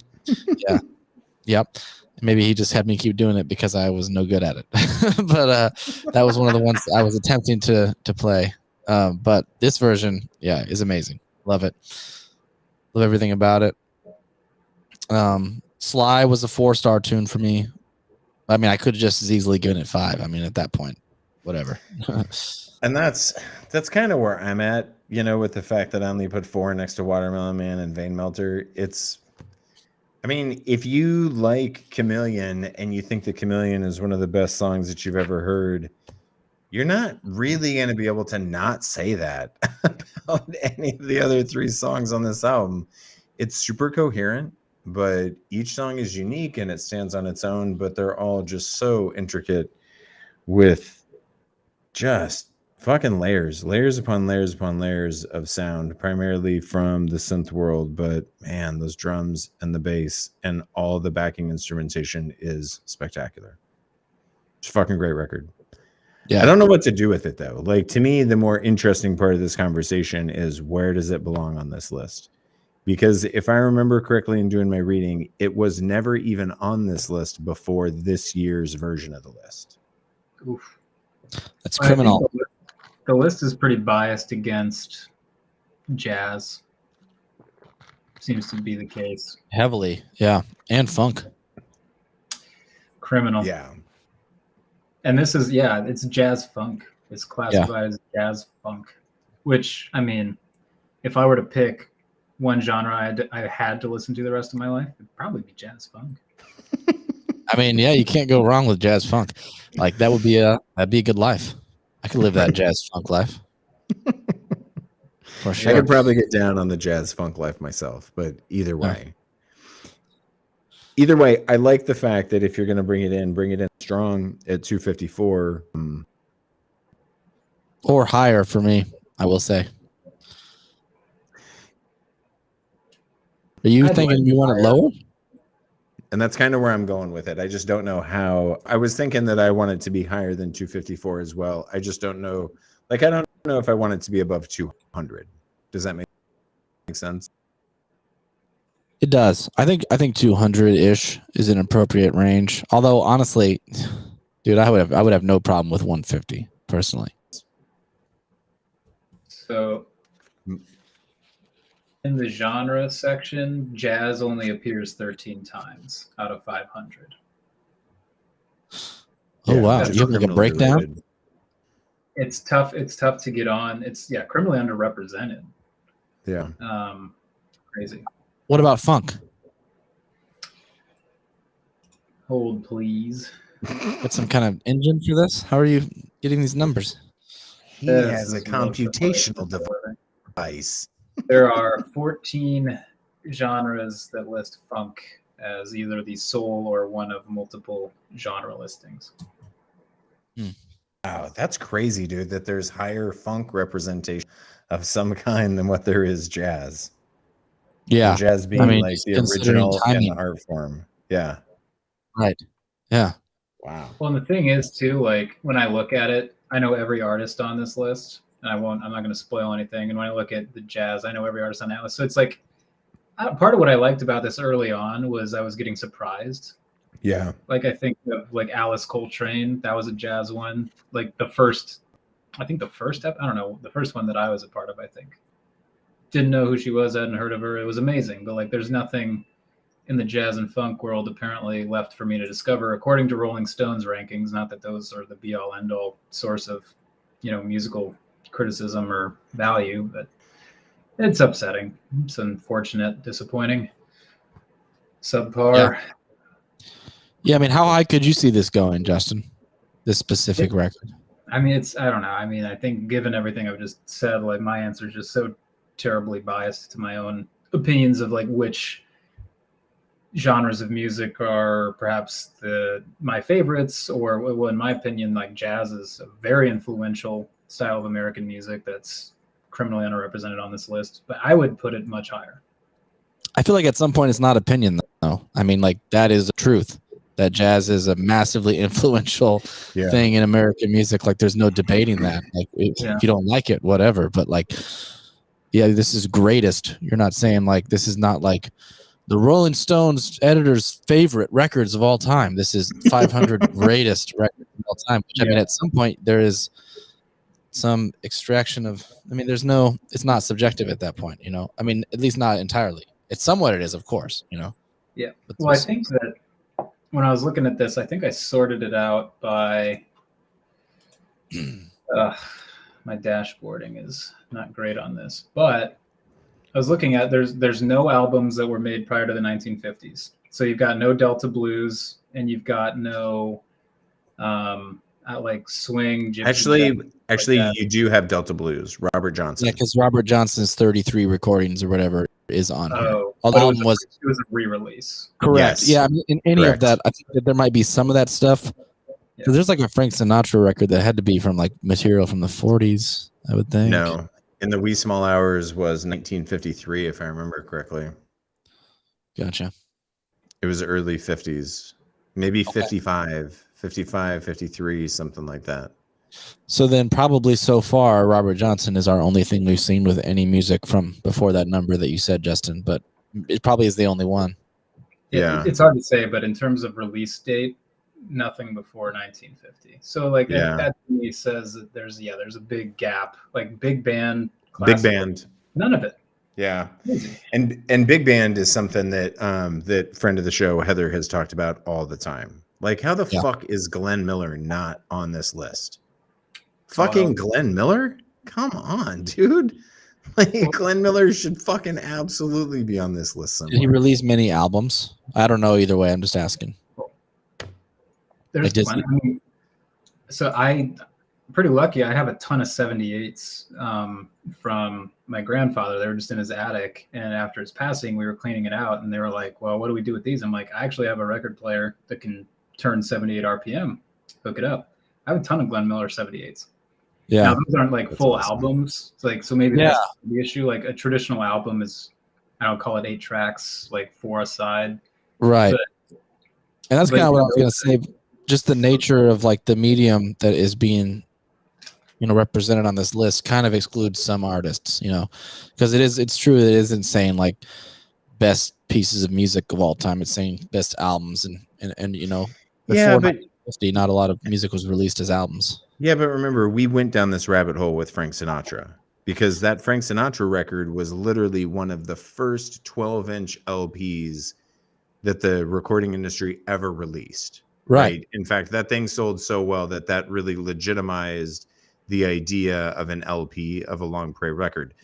Yeah, yep. Maybe he just had me keep doing it because I was no good at it. But that was one of the ones I was attempting to play. But this version, yeah, is amazing. Love it. Love everything about it. Sly was a 4-star tune for me. I mean, I could have just as easily given it 5. I mean, at that point, whatever. And that's kind of where I'm at, with the fact that I only put 4 next to Watermelon Man and Vein Melter. I mean, if you like Chameleon and you think that Chameleon is one of the best songs that you've ever heard, you're not really going to be able to not say that about any of the other 3 songs on this album. It's super coherent, but each song is unique and it stands on its own, but they're all just so intricate with just Fucking layers upon layers upon layers of sound, primarily from the synth world. But man, those drums and the bass and all the backing instrumentation is spectacular. It's a fucking great record. Yeah. I don't know what to do with it though. Like, to me, the more interesting part of this conversation is, where does it belong on this list? Because if I remember correctly in doing my reading, it was never even on this list before this year's version of the list. Oof. That's I think criminal. the list is pretty biased against jazz. Seems to be the case. Heavily. Yeah. And funk. Criminal. Yeah. And this is, yeah, it's jazz funk. It's classified as jazz funk, which, I mean, if I were to pick one genre I had to listen to the rest of my life, it'd probably be jazz funk. I mean, yeah, you can't go wrong with jazz funk. Like, that'd be a good life. I could live that jazz funk life. For I sure. could probably get down on the jazz funk life myself, but either way. Either way, I like the fact that if you're going to bring it in strong at 254. Or higher for me, I will say. Are you I'd thinking like you want it higher. lower? And that's kind of where I'm going with it. I just don't know how. I was thinking that I want it to be higher than 254 as well. I just don't know. Like, I don't know if I want it to be above 200. Does that make sense? It does. I think 200-ish is an appropriate range. Although, honestly, dude, I would have no problem with 150 personally. So in the genre section, jazz only appears 13 times out of 500. Oh wow, that's you have like a criminally breakdown. related. It's tough to get on. It's criminally underrepresented. Yeah. Crazy. What about funk? Hold please. Got some kind of engine for this? How are you getting these numbers? He has a computational device. There are 14 genres that list funk as either the sole or one of multiple genre listings. Wow, that's crazy, dude, that there's higher funk representation of some kind than what there is jazz. Yeah, And jazz being like the considering original and timing. art form. Yeah. right. Yeah, Wow. Well, and the thing is too, like when I look at it, I know every artist on this list, and I'm not going to spoil anything. And when I look at the jazz, I know every artist on that list. So it's like part of what I liked about this early on was I was getting surprised. Yeah. Like I think of like Alice Coltrane, that was a jazz one. Like the first one that I was a part of, I think. Didn't know who she was, I hadn't heard of her. It was amazing, but like there's nothing in the jazz and funk world apparently left for me to discover, according to Rolling Stone's rankings. Not that those are the be all end all source of, musical criticism or value, but it's upsetting. It's unfortunate, disappointing, subpar. yeah. I mean, how high could you see this going, Justin? This specific record. I mean, I don't know. I mean, I think given everything I've just said, like my answer is just so terribly biased to my own opinions of like which genres of music are perhaps my favorites, or well, in my opinion, like jazz is a very influential style of American music that's criminally underrepresented on this list, but I would put it much higher. I feel like at some point it's not opinion though. I mean, like that is the truth. That jazz is a massively influential thing in American music. Like there's no debating that. Like if you don't like it, whatever. But like, yeah, this is greatest. You're not saying like this is not like the Rolling Stones editor's favorite records of all time. This is 500 greatest records of all time. Which I mean, at some point there is some extraction of. I mean, it's not subjective at that point. I mean, at least not entirely. It's somewhat it is, of course. Yeah. But Well, I think that when I was looking at this, I think I sorted it out by. My dashboarding is not great on this, but I was looking at there's no albums that were made prior to the 1950s. So you've got no Delta blues, and you've got no like swing. Gypsy Actually, like you do have Delta Blues. Robert Johnson. Yeah, because Robert Johnson's 33 recordings or whatever is on here. Oh, Although but the album was it was a re-release. correct. Yes. Yeah, I mean, in any Correct. of that, I think that there might be some of that stuff So there's like a Frank Sinatra record that had to be from like material from the 40s, I would think. No, in the wee small hours was 1953, if I remember correctly. Gotcha. It was early 50s, maybe 55, 53, something like that. So then probably so far, Robert Johnson is our only thing we've seen with any music from before that number that you said, Justin, but it probably is the only one. Yeah. It's hard to say, but in terms of release date, nothing before 1950. So like that to me says that there's a big gap, like big band, big band, none of it. Yeah. And big band is something that that friend of the show Heather has talked about all the time. Like, how the fuck is Glenn Miller not on this list? Fucking Glenn Miller? Come on, dude. Like, Glenn Miller should fucking absolutely be on this list somewhere. Did he release many albums? I don't know either way. I'm just asking. There's plenty. I mean, so I'm pretty lucky. I have a ton of 78s from my grandfather. They were just in his attic, and after his passing, we were cleaning it out, and they were like, "Well, what do we do with these?" I'm like, "I actually have a record player that can turn 78 RPM. Hook it up." I have a ton of Glenn Miller 78s. Yeah, now, those aren't like full albums. So maybe that's the issue. Like a traditional album is, I don't call it 8 tracks, like 4 a side. Right. And that's kind of what I was going to say. Just the nature of like the medium that is being, represented on this list kind of excludes some artists, because it's true. It is insane. Like best pieces of music of all time. It's saying best albums and before 1950, not a lot of music was released as albums. Yeah, but remember, we went down this rabbit hole with Frank Sinatra because that Frank Sinatra record was literally one of the first 12-inch LPs that the recording industry ever released. Right. In fact, that thing sold so well that really legitimized the idea of an LP, of a long play record.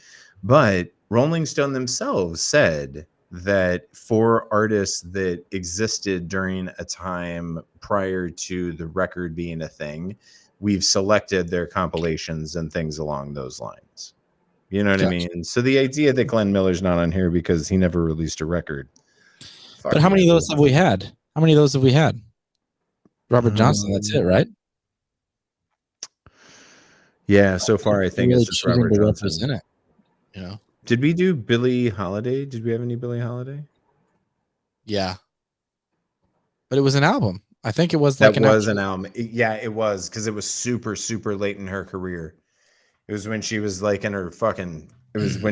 But Rolling Stone themselves said that for artists that existed during a time prior to the record being a thing, we've selected their compilations and things along those lines. You know what I mean? So the idea that Glenn Miller's not on here because he never released a record. But how many of those have we had? Robert Johnson, that's it, right? Yeah, so far I think really it's just Robert Johnson. It, Did we do Billie Holiday? Did we have any Billie Holiday? Yeah. But it was an album. I think it was like an album. Yeah, it was, because it was super, super late in her career. It was when she was like in her fucking, it was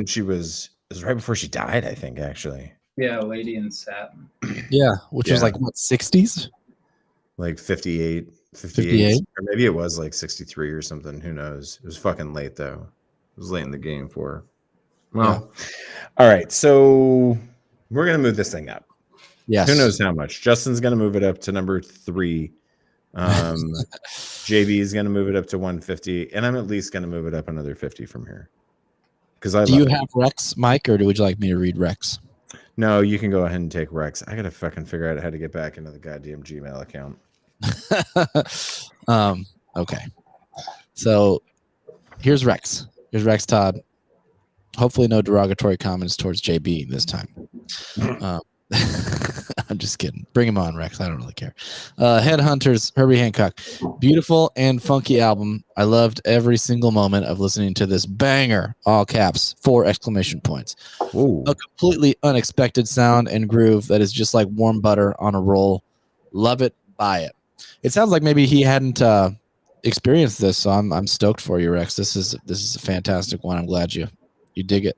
right before she died, I think, actually. Yeah, Lady in Satin. Yeah, which was like, what, 60s? Like 58, or maybe it was like 63 or something. Who knows? It was fucking late, though. It was late in the game for her. Well, all right. So we're going to move this thing up. Yes. Who knows how much? Justin's going to move it up to number 3. JB is going to move it up to 150. And I'm at least going to move it up another 50 from here. Do you have Rex, Mike, or would you like me to read Rex? No, you can go ahead and take Rex. I got to fucking figure out how to get back into the goddamn Gmail account. Okay. So here's Rex. Here's Rex Todd. Hopefully no derogatory comments towards JB this time. I'm just kidding. Bring him on, Rex. I don't really care. Headhunters, Herbie Hancock. Beautiful and funky album. I loved every single moment of listening to this banger, all caps, 4 exclamation points. Ooh. A completely unexpected sound and groove that is just like warm butter on a roll. Love it, buy it. It sounds like maybe he hadn't experienced this, so I'm stoked for you, Rex. This is a fantastic one. I'm glad you dig it.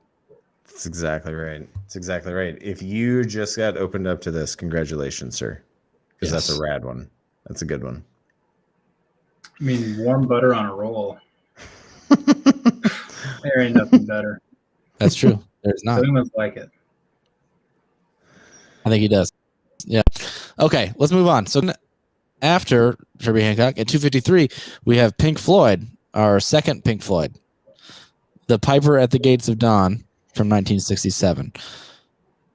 That's exactly right. It's exactly right. If you just got opened up to this, congratulations, sir. Because that's a rad one. That's a good one. I mean, warm butter on a roll. There ain't nothing better. That's true. There's not. So must like it. I think he does. Yeah. Okay, let's move on. So after Herbie Hancock at 253, we have Pink Floyd, our second Pink Floyd. The Piper at the Gates of Dawn from 1967.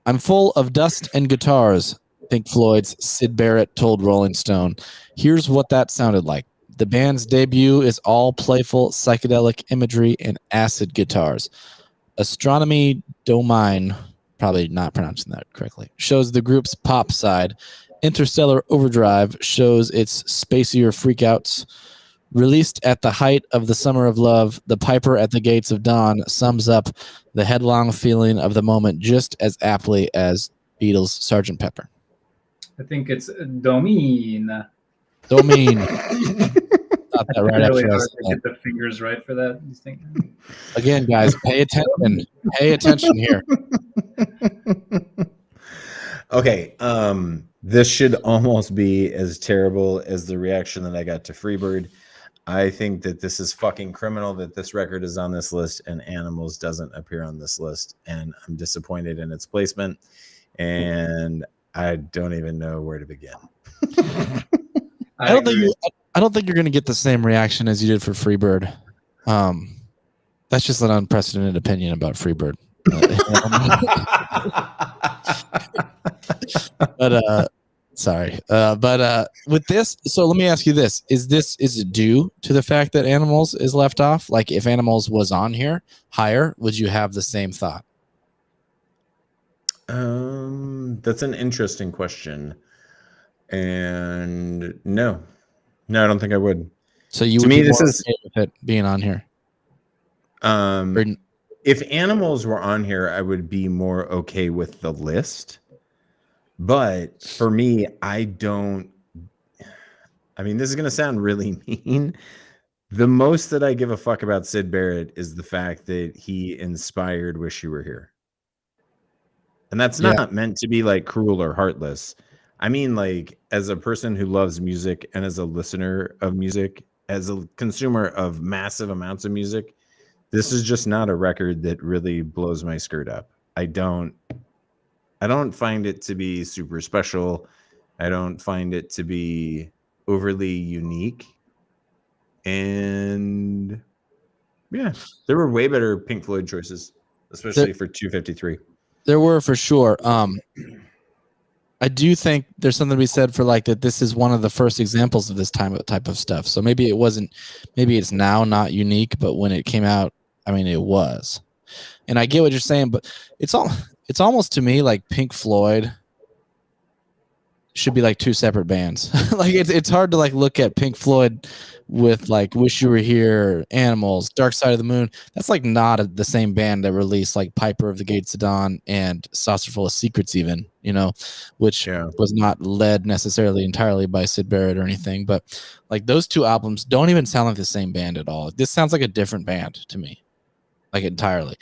I'm full of dust and guitars, Pink Floyd's Syd Barrett told Rolling Stone. Here's what that sounded like. The band's debut is all playful psychedelic imagery and acid guitars. Astronomy Domine, probably not pronouncing that correctly, shows the group's pop side, Interstellar Overdrive shows its spacier freakouts. Released at the height of the summer of love, The Piper at the Gates of Dawn sums up the headlong feeling of the moment just as aptly as Beatles' Sgt. Pepper. I think it's Domine. Domine. Got that right Really after I hard said to that. get the fingers right for that. You think? Again, guys, pay attention. Pay attention here. Okay, this should almost be as terrible as the reaction that I got to Freebird. I think that this is fucking criminal that this record is on this list and Animals doesn't appear on this list, and I'm disappointed in its placement, and I don't even know where to begin. I don't think you're going to get the same reaction as you did for Freebird. That's just an unprecedented opinion about Freebird. But sorry. But with this, so let me ask you this: is it due to the fact that Animals is left off? Like, if Animals was on here higher, would you have the same thought? That's an interesting question, and no, I don't think I would. So you To would me, be this more is okay with it being on here. Or- If Animals were on here, I would be more okay with the list. But for me, I mean, this is going to sound really mean. The most that I give a fuck about Syd Barrett is the fact that he inspired Wish You Were Here. And that's not meant to be like cruel or heartless. I mean, like, as a person who loves music and as a listener of music, as a consumer of massive amounts of music, this is just not a record that really blows my skirt up. I don't find it to be super special. I don't find it to be overly unique. And yeah, there were way better Pink Floyd choices, especially for 253. There were, for sure. I do think there's something to be said for like that. This is one of the first examples of this type of stuff. So maybe it's now not unique, but when it came out, I mean, it was. And I get what you're saying, but it's almost to me like Pink Floyd should be like two separate bands. Like it's hard to like look at Pink Floyd with like Wish You Were Here, Animals, Dark Side of the Moon. That's like not the same band that released like Piper of the Gates of Dawn and Saucer Full of Secrets even, which was not led necessarily entirely by Syd Barrett or anything. But like those two albums don't even sound like the same band at all. This sounds like a different band to me, like entirely.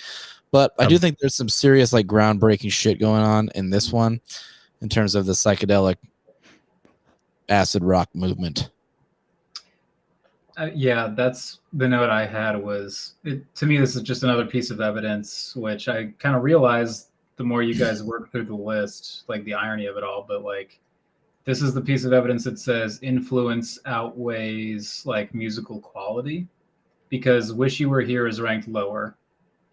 But I do think there's some serious like groundbreaking shit going on in this one in terms of the psychedelic acid rock movement. Yeah, that's the note I had. To me, this is just another piece of evidence, which I kind of realized the more you guys work through the list, like the irony of it all. But like, this is the piece of evidence that says influence outweighs like musical quality, because Wish You Were Here is ranked lower.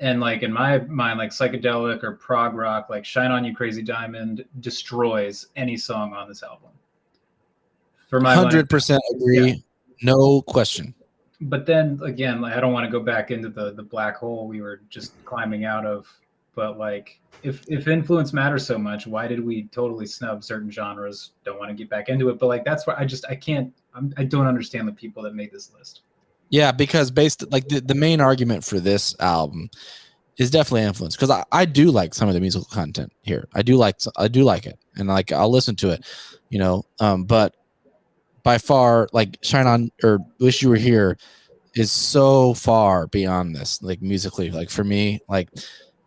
And like in my mind, like psychedelic or prog rock, like Shine On You Crazy Diamond destroys any song on this album. For my 100% agree. Yeah. No question. But then again, like, I don't want to go back into the black hole we were just climbing out of. But like, if influence matters so much, why did we totally snub certain genres? Don't want to get back into it. But like, that's where I don't understand the people that made this list. Yeah, because based like the main argument for this album is definitely influence, because I do like some of the musical content here. I do like it, and like I'll listen to it, but by far, like Shine On or Wish You Were Here is so far beyond this, like musically. Like for me, like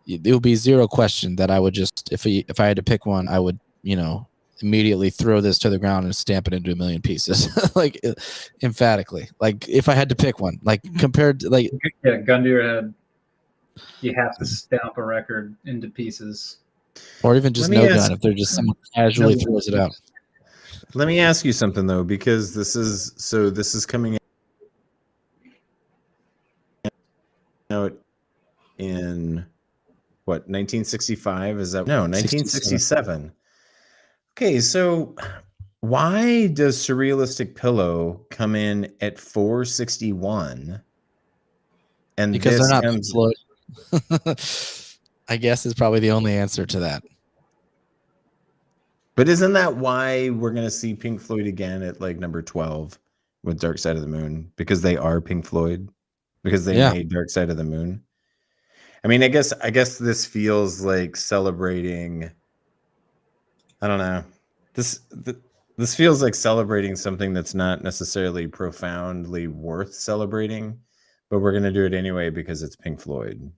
it would be zero question that I would just if I had to pick one, I would immediately throw this to the ground and stamp it into a million pieces, like emphatically. Like if I had to pick one, like compared to like gun to your head, you have to stamp a record into pieces, or even just no gun if they're just someone casually throws it out. Let me ask you something though, because this is coming out in what, 1965? Is that 1967? Okay, so why does Surrealistic Pillow come in at 461? And because they're not Pink Floyd. I guess is probably the only answer to that. But isn't that why we're gonna see Pink Floyd again at like number 12 with Dark Side of the Moon? Because they are Pink Floyd, because they Yeah. made Dark Side of the Moon. I mean, I guess this feels like celebrating. I don't know. This feels like celebrating something that's not necessarily profoundly worth celebrating, but we're gonna do it anyway because it's Pink Floyd.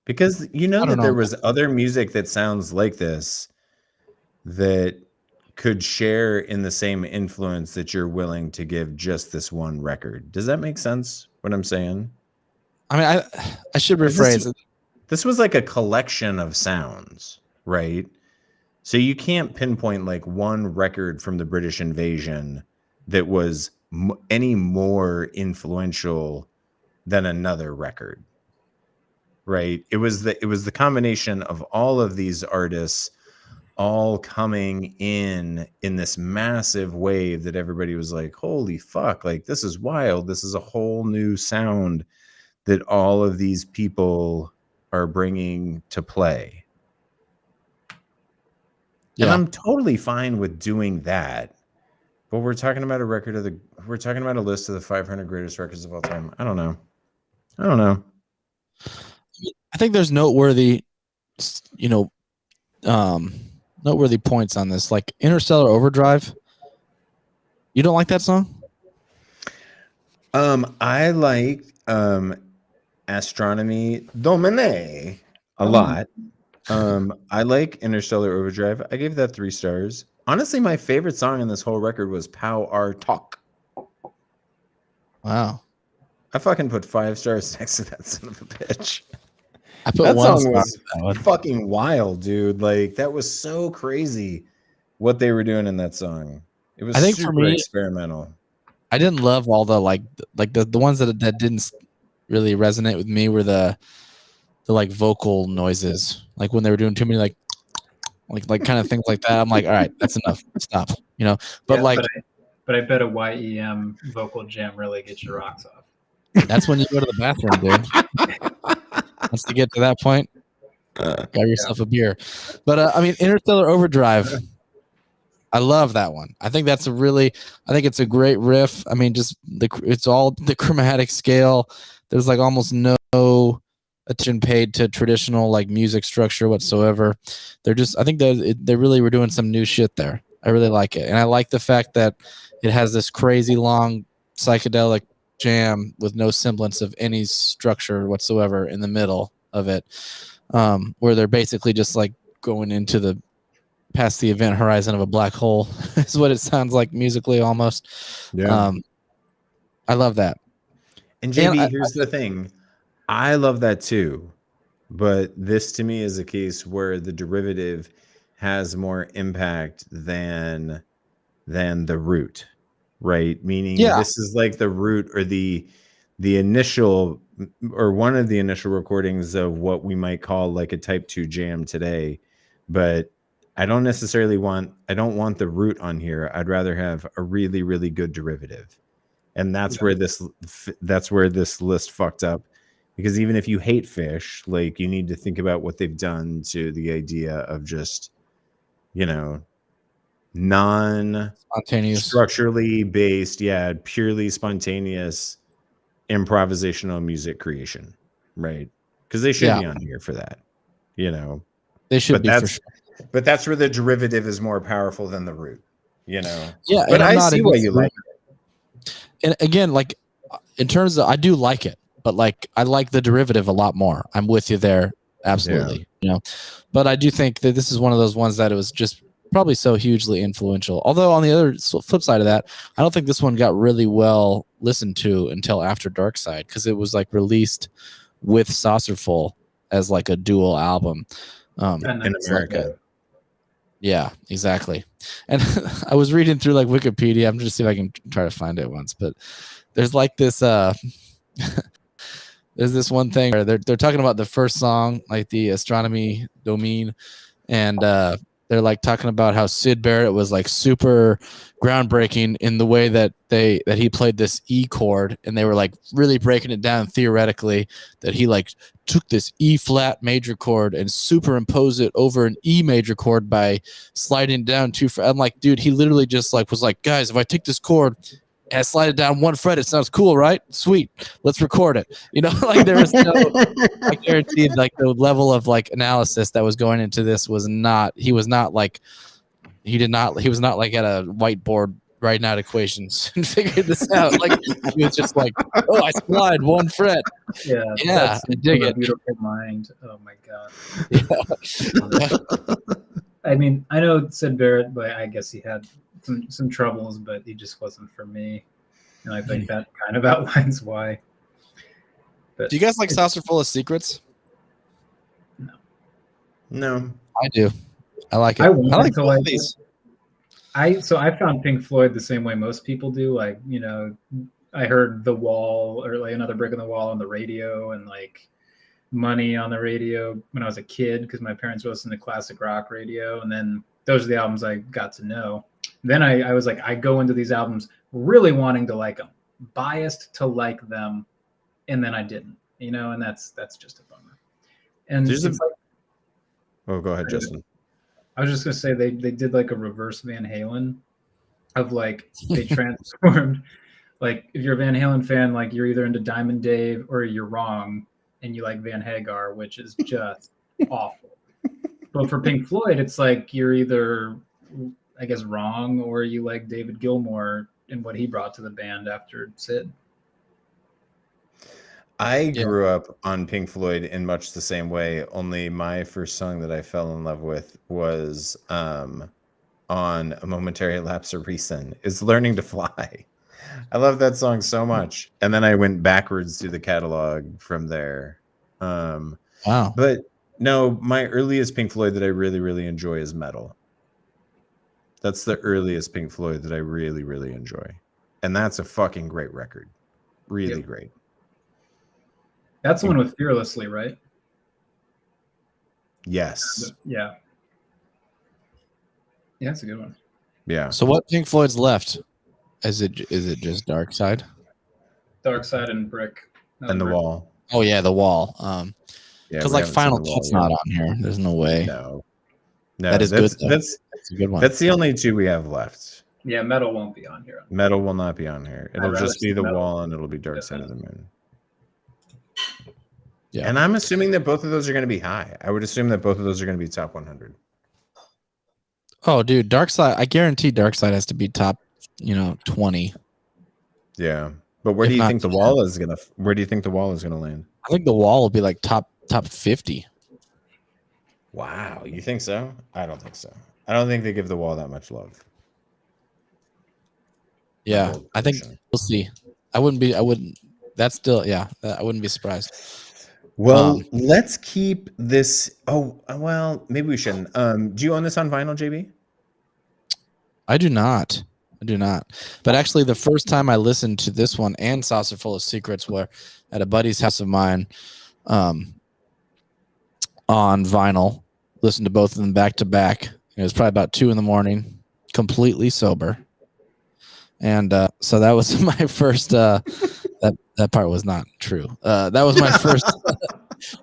Because you know I don't that there know. was other music that sounds like this that could share in the same influence that you're willing to give just this one record. Does that make sense? What I'm saying? I mean, I should 'Cause rephrase it. This was like a collection of sounds, right? So you can't pinpoint like one record from the British invasion that was any more influential than another record, right? It was the combination of all of these artists all coming in this massive wave that everybody was like, holy fuck, like this is wild. This is a whole new sound that all of these people are bringing to play. And Yeah. I'm totally fine with doing that. But we're talking about we're talking about a list of the 500 greatest records of all time. I don't know. I think there's noteworthy, noteworthy points on this, like Interstellar Overdrive. You don't like that song? I like Astronomy Domine a lot. I like Interstellar Overdrive. I gave that 3 stars. Honestly, my favorite song in this whole record was Pow Our Talk. Wow. I fucking put 5 stars next to that son of a bitch. I put That one song song was fucking wild, dude. Like that was so crazy what they were doing in that song. It was I think super for me, experimental. I didn't love all the like the ones that didn't really resonate with me were the like vocal noises, like when they were doing too many like kind of things like that. I'm like, all right, that's enough. Stop. But Yeah, like but I bet a YEM vocal jam really gets your rocks off. that's when you go to the bathroom, dude. Once you get to that point, grab yourself a beer. But I mean, Interstellar Overdrive, I love that one. I think it's a great riff. I mean, just it's all the chromatic scale. There's like almost no attention paid to traditional like music structure whatsoever. I think they really were doing some new shit there. I really like it, and I like the fact that it has this crazy long psychedelic jam with no semblance of any structure whatsoever in the middle of it, where they're basically just like going into past the event horizon of a black hole is what it sounds like musically almost. Yeah. I love that. And JB, here's the thing. I love that too. But this to me is a case where the derivative has more impact than the root, right? Meaning this is like the root or the initial or one of the initial recordings of what we might call like a type 2 jam today. But I don't want the root on here. I'd rather have a really, really good derivative. And that's where this list fucked up. Because even if you hate Fish, like you need to think about what they've done to the idea of just, Spontaneous, structurally based, purely spontaneous improvisational music creation, right? Because they should be on here for that, They should be for sure. But that's where the derivative is more powerful than the root, Yeah, But I see why you like it. And again, like in terms of, I do like it, but like I like the derivative a lot more. I'm with you there, absolutely. But I do think that this is one of those ones that it was just probably so hugely influential. Although on the other flip side of that, I don't think this one got really well listened to until after Dark Side, because it was like released with Saucerful as like a dual album in America. Yeah, exactly. And I was reading through like Wikipedia. I'm just see if I can try to find it once, but there's like this there's this one thing where they're talking about the first song, like the Astronomy Domine, and they're like talking about how Syd Barrett was like super groundbreaking in the way that he played this E chord, and they were like really breaking it down theoretically, that he like took this E flat major chord and superimposed it over an E major chord by sliding down I'm like, dude, he literally just like was like, guys, if I take this chord and I slide it down one fret, it sounds cool, right? Sweet, let's record it. Like there was no, I guaranteed like the level of like analysis that was going into this was not. He was not like at a whiteboard writing out equations and figuring this out. Like he was just like, oh, I slide one fret. Yeah, I dig it. Beautiful mind. Oh my god. Yeah. I mean, I know Syd Barrett, but I guess he had some troubles, but he just wasn't for me, and I think that kind of outlines why. But Do you guys like Saucer Full of Secrets? No. I do. I like it. I want like to both like of these. I found Pink Floyd the same way most people do. Like, I heard The Wall or like Another Brick in the Wall on the radio, and like Money on the radio when I was a kid because my parents listened to classic rock radio, and then those are the albums I got to know. Then I was like, I go into these albums really wanting to like them, biased to like them, and then I didn't, and that's just a bummer. And Oh, go ahead, Justin. I was just gonna say they did like a reverse Van Halen of like they transformed. Like if you're a Van Halen fan, like you're either into Diamond Dave or you're wrong and you like Van Hagar, which is just awful. But for Pink Floyd, it's like you're either, I guess, wrong or you like David Gilmour and what he brought to the band after Sid. I grew up on Pink Floyd in much the same way, only my first song that I fell in love with was on A Momentary Lapse of Reason, is Learning to Fly. I love that song so much. And then I went backwards through the catalog from there. Wow. But no, my earliest Pink Floyd that I really, really enjoy is Metal. That's the earliest Pink Floyd that I really, really enjoy. And that's a fucking great record. Really great. That's the one with Fearlessly, right? Yes. Yeah. Yeah, that's a good one. Yeah. So what Pink Floyd's left? Is it just Dark Side? Dark Side and Brick. And The Wall. Oh yeah, The Wall. Because like Final Cut's not on here. There's no way. No, that is good. That's a good one. That's the only two we have left. Yeah, Metal won't be on here. Metal will not be on here. It'll just be The Metal. Wall, and it'll be Dark Side of the Moon. Yeah. And I'm assuming that both of those are going to be high. I would assume that both of those are going to be top 100. Oh, dude, Dark Side. I guarantee Dark Side has to be top, 20. Yeah, but where do you think The Wall is gonna? Where do you think The Wall is gonna land? I think The Wall will be like top 50. Wow, you think so? I don't think so. I don't think they give The Wall that much love. Yeah, I think we'll see. I wouldn't. That's still, I wouldn't be surprised. Well, let's keep this. Oh, well, maybe we shouldn't. Do you own this on vinyl, JB? I do not. But actually, the first time I listened to this one and Saucer Full of Secrets were at a buddy's house of mine on vinyl. Listened to both of them back to back. It was probably about 2 a.m, completely sober. And so that was my first. That part was not true. That was my first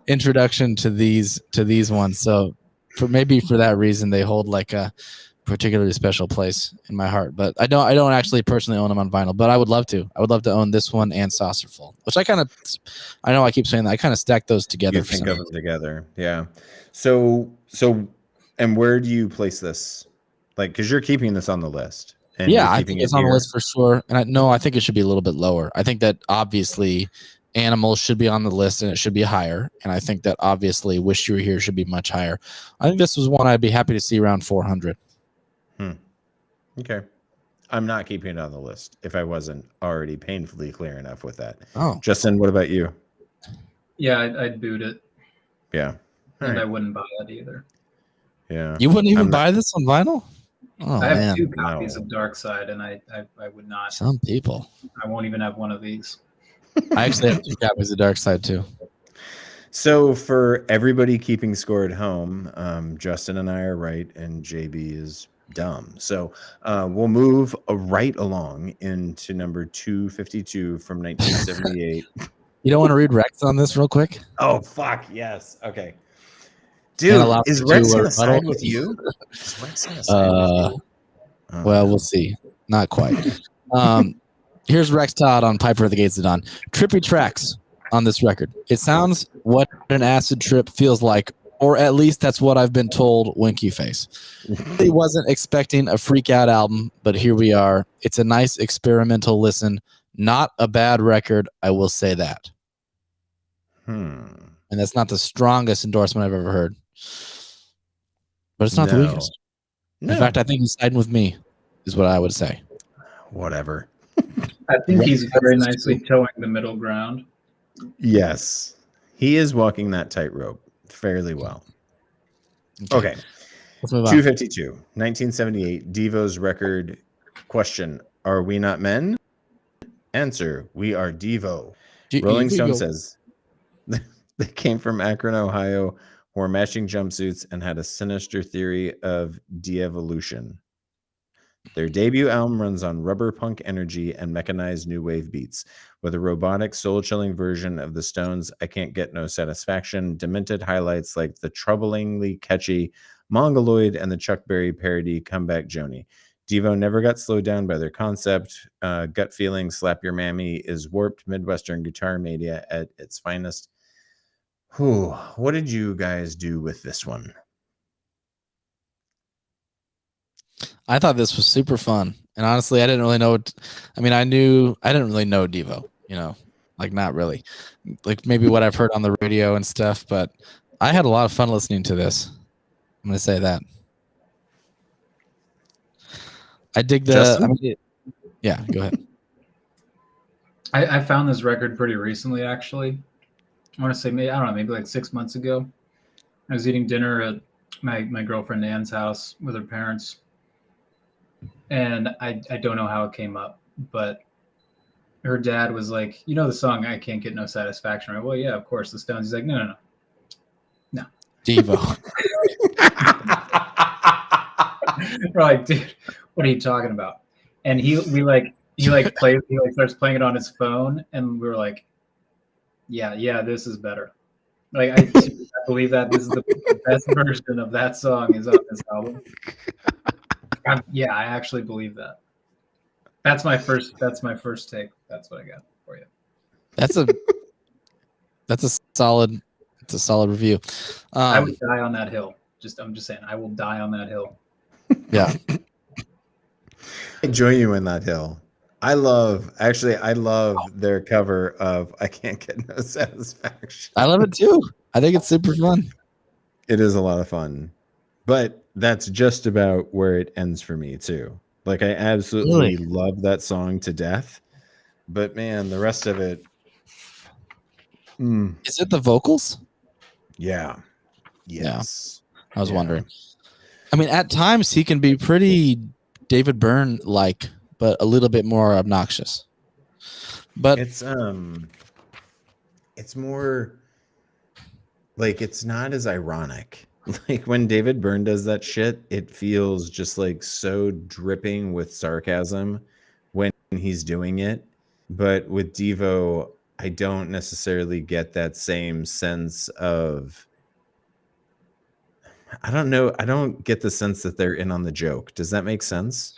introduction to these ones. So for that reason, they hold like a particularly special place in my heart. But I don't actually personally own them on vinyl, but I would love to. I would love to own this one and Saucerful, which I know I keep saying that. I kind of stack those together. You think of them together, yeah. So, and where do you place this? Like, because you're keeping this on the list. And yeah, I think it's on the list for sure. And I think it should be a little bit lower. I think that obviously Animals should be on the list and it should be higher. And I think that obviously Wish You Were Here should be much higher. I think this was one I'd be happy to see around 400. Okay. I'm not keeping it on the list if I wasn't already painfully clear enough with that. Oh, Justin, what about you? Yeah, I'd boot it. Yeah. And I wouldn't buy it either. Yeah. You wouldn't even buy this on vinyl? Oh, I have man. 2 copies of Dark Side, and I would not. Some people. I won't even have one of these. I actually have 2 copies of Dark Side too. So for everybody keeping score at home, Justin and I are right, and JB is dumb. So we'll move right along into number 252 from 1978. You don't want to read Rex on this real quick? Oh fuck yes. Okay. And Dude, allow is me to, Rex gonna rebuttal? side with you? Is Rex gonna side with you? Oh, Well, no. we'll see. Not quite. Here's Rex Todd on Piper at the Gates of Dawn. Trippy tracks on this record. It sounds what an acid trip feels like, or at least that's what I've been told, Winky Face. He wasn't expecting a freak out album, but here we are. It's a nice experimental listen. Not a bad record, I will say that. And that's not the strongest endorsement I've ever heard. But it's not the No. weakest. No. In fact, I think he's siding with me, is what I would say. Whatever. I think he's very nicely towing the middle ground. Yes. He is walking that tightrope fairly well. Okay. Let's move on. 252, 1978, Devo's record. Question: Are we not men? Answer: We are Devo. Rolling Stone says they came from Akron, Ohio, wore matching jumpsuits and had a sinister theory of de-evolution. Their debut album runs on rubber punk energy and mechanized new wave beats, with a robotic, soul-chilling version of the Stones' I Can't Get No Satisfaction, demented highlights like the troublingly catchy Mongoloid and the Chuck Berry parody Comeback Joni. Devo never got slowed down by their concept. Gut feeling, Slap Your Mammy is warped Midwestern guitar media at its finest. Whew. What did you guys do with this one? I thought this was super fun. And honestly, I didn't really know. I didn't really know Devo, like not really. Like maybe what I've heard on the radio and stuff, but I had a lot of fun listening to this. I'm going to say that. I dig the. Yeah, go ahead. I found this record pretty recently, actually. I want to say, maybe like 6 months ago. I was eating dinner at my girlfriend Ann's house with her parents. And I don't know how it came up, but her dad was like, the song I Can't Get No Satisfaction, right? Well, yeah, of course, the Stones. He's like, no. Devo. We're like, dude, what are you talking about? And he starts playing it on his phone, and we were like, yeah, this is better. Like I believe that this is the best version of that song is on this album. I actually believe that. That's my first take. That's what I got for you. That's a solid review. I would die on that hill. I'm just saying, I will die on that hill. Yeah. I join you in that hill. I love their cover of I Can't Get No Satisfaction. I love it too. I think it's super fun. It is a lot of fun. But that's just about where it ends for me too. Like I absolutely love that song to death. But man, the rest of it. Is it the vocals? Yeah. Yes. Yeah. I was wondering. I mean, at times he can be pretty David Byrne like, but a little bit more obnoxious. But it's more like it's not as ironic. Like when David Byrne does that shit, it feels just like so dripping with sarcasm when he's doing it. But with Devo, I don't necessarily get that same sense of, I don't know. I don't get the sense that they're in on the joke. Does that make sense?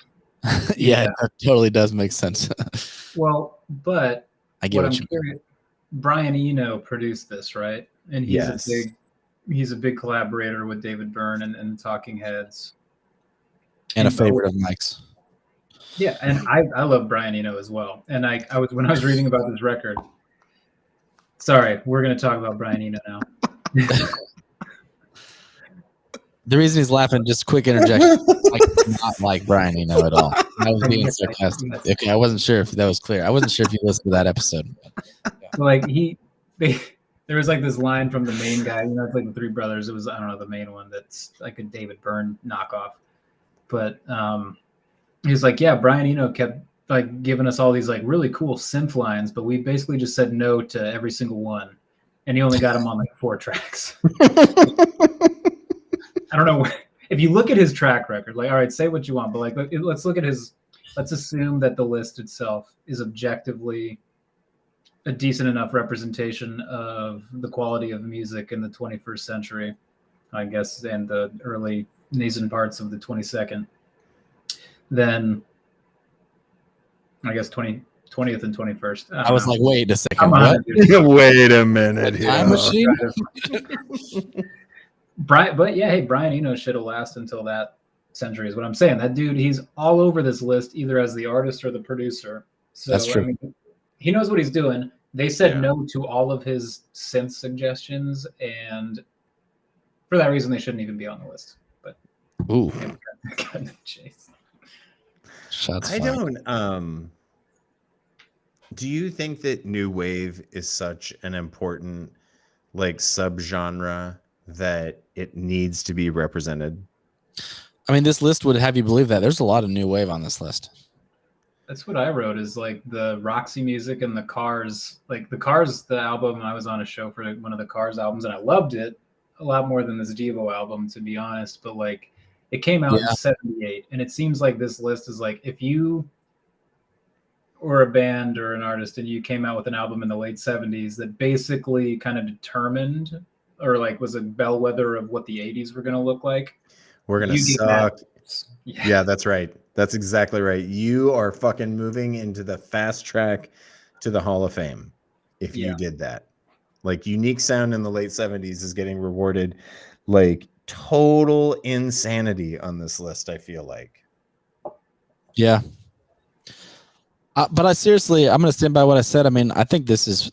Yeah, it totally does make sense. Well, but I get what I'm curious. Brian Eno produced this, right? And he's a big collaborator with David Byrne and Talking Heads. And a favorite of Mike's. Yeah, and I love Brian Eno as well. And when I was reading about this record. Sorry, we're gonna talk about Brian Eno now. The reason he's laughing, just quick interjection, not like Brian Eno at all. I was being sarcastic. Okay, I wasn't sure if that was clear. I wasn't sure if you listened to that episode. Like there was like this line from the main guy, it's like the Three Brothers. It was, I don't know, the main one that's like a David Byrne knockoff. But he was like, yeah, Brian Eno kept like giving us all these like really cool synth lines, but we basically just said no to every single one. and he only got him on like 4 tracks. I don't know if you look at his track record. Like, all right, say what you want, but like, let's look at his. Let's assume that the list itself is objectively a decent enough representation of the quality of music in the 21st century, I guess, and the early nascent parts of the 22nd. Then, I guess 20th and 21st. I was like, wait a second. Come on, What? dude. Wait a minute Time here. machine? But yeah, hey, Brian Eno should have lasted until that century is what I'm saying. That dude, he's all over this list, either as the artist or the producer. So That's true. I mean, he knows what he's doing. They said Yeah. no to all of his synth suggestions, and for that reason, they shouldn't even be on the list. But Ooh, cut to the chase. shots I fired. don't. Do you think that new wave is such an important like subgenre that it needs to be represented? I mean, this list would have you believe that there's a lot of new wave on this list. That's what I wrote. Is like the Roxy Music and the Cars. Like the Cars, the album. I was on a show for one of the Cars albums, and I loved it a lot more than this Devo album, to be honest. But like, it came out in '78, and it seems like this list is like if you were a band or an artist and you came out with an album in the late '70s that basically kind of determined or like was a bellwether of what the '80s were going to look like. We're gonna You get suck. Yeah. Yeah, that's right. That's exactly right. You are fucking moving into the fast track to the Hall of Fame if you Yeah. did that. Like unique sound in the late 70s is getting rewarded like total insanity on this list, I feel like. Yeah. But I'm going to stand by what I said. I mean, I think this is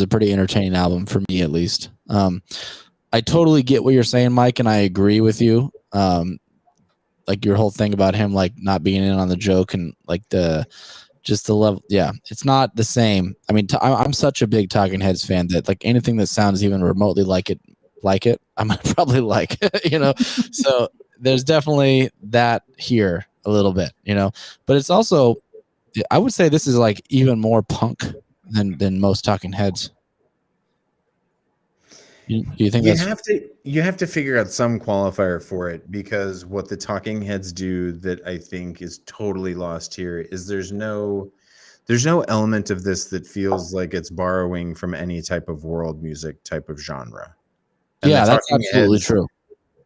a pretty entertaining album for me, at least. I totally get what you're saying, Mike, and I agree with you. Like your whole thing about him, like not being in on the joke and like the level. Yeah, it's not the same. I mean, I'm such a big Talking Heads fan that like anything that sounds even remotely like it, I'm gonna probably like, So there's definitely that here a little bit, but it's also, I would say this is like even more punk than most Talking Heads. Do you think you have to figure out some qualifier for it, because what the Talking Heads do that I think is totally lost here is there's no element of this that feels like it's borrowing from any type of world music type of genre. And yeah, the that's Talking absolutely Heads- true.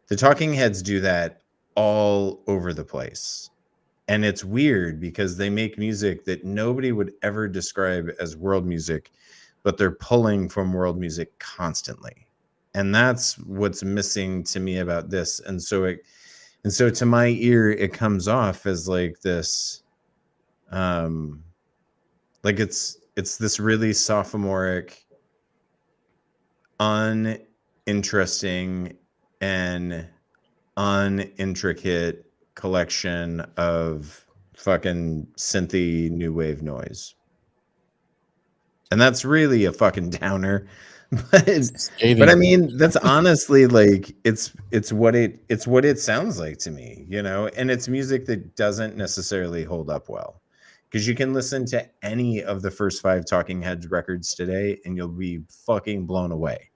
The Talking Heads do that all over the place. And it's weird because they make music that nobody would ever describe as world music, but they're pulling from world music constantly. And that's what's missing to me about this. And so to my ear, it comes off as like this, like it's this really sophomoric, uninteresting and unintricate collection of fucking synthy new wave noise. And that's really a fucking downer. But I mean, that's honestly like it's what it sounds like to me, and it's music that doesn't necessarily hold up well, because you can listen to any of the first 5 Talking Heads records today and you'll be fucking blown away.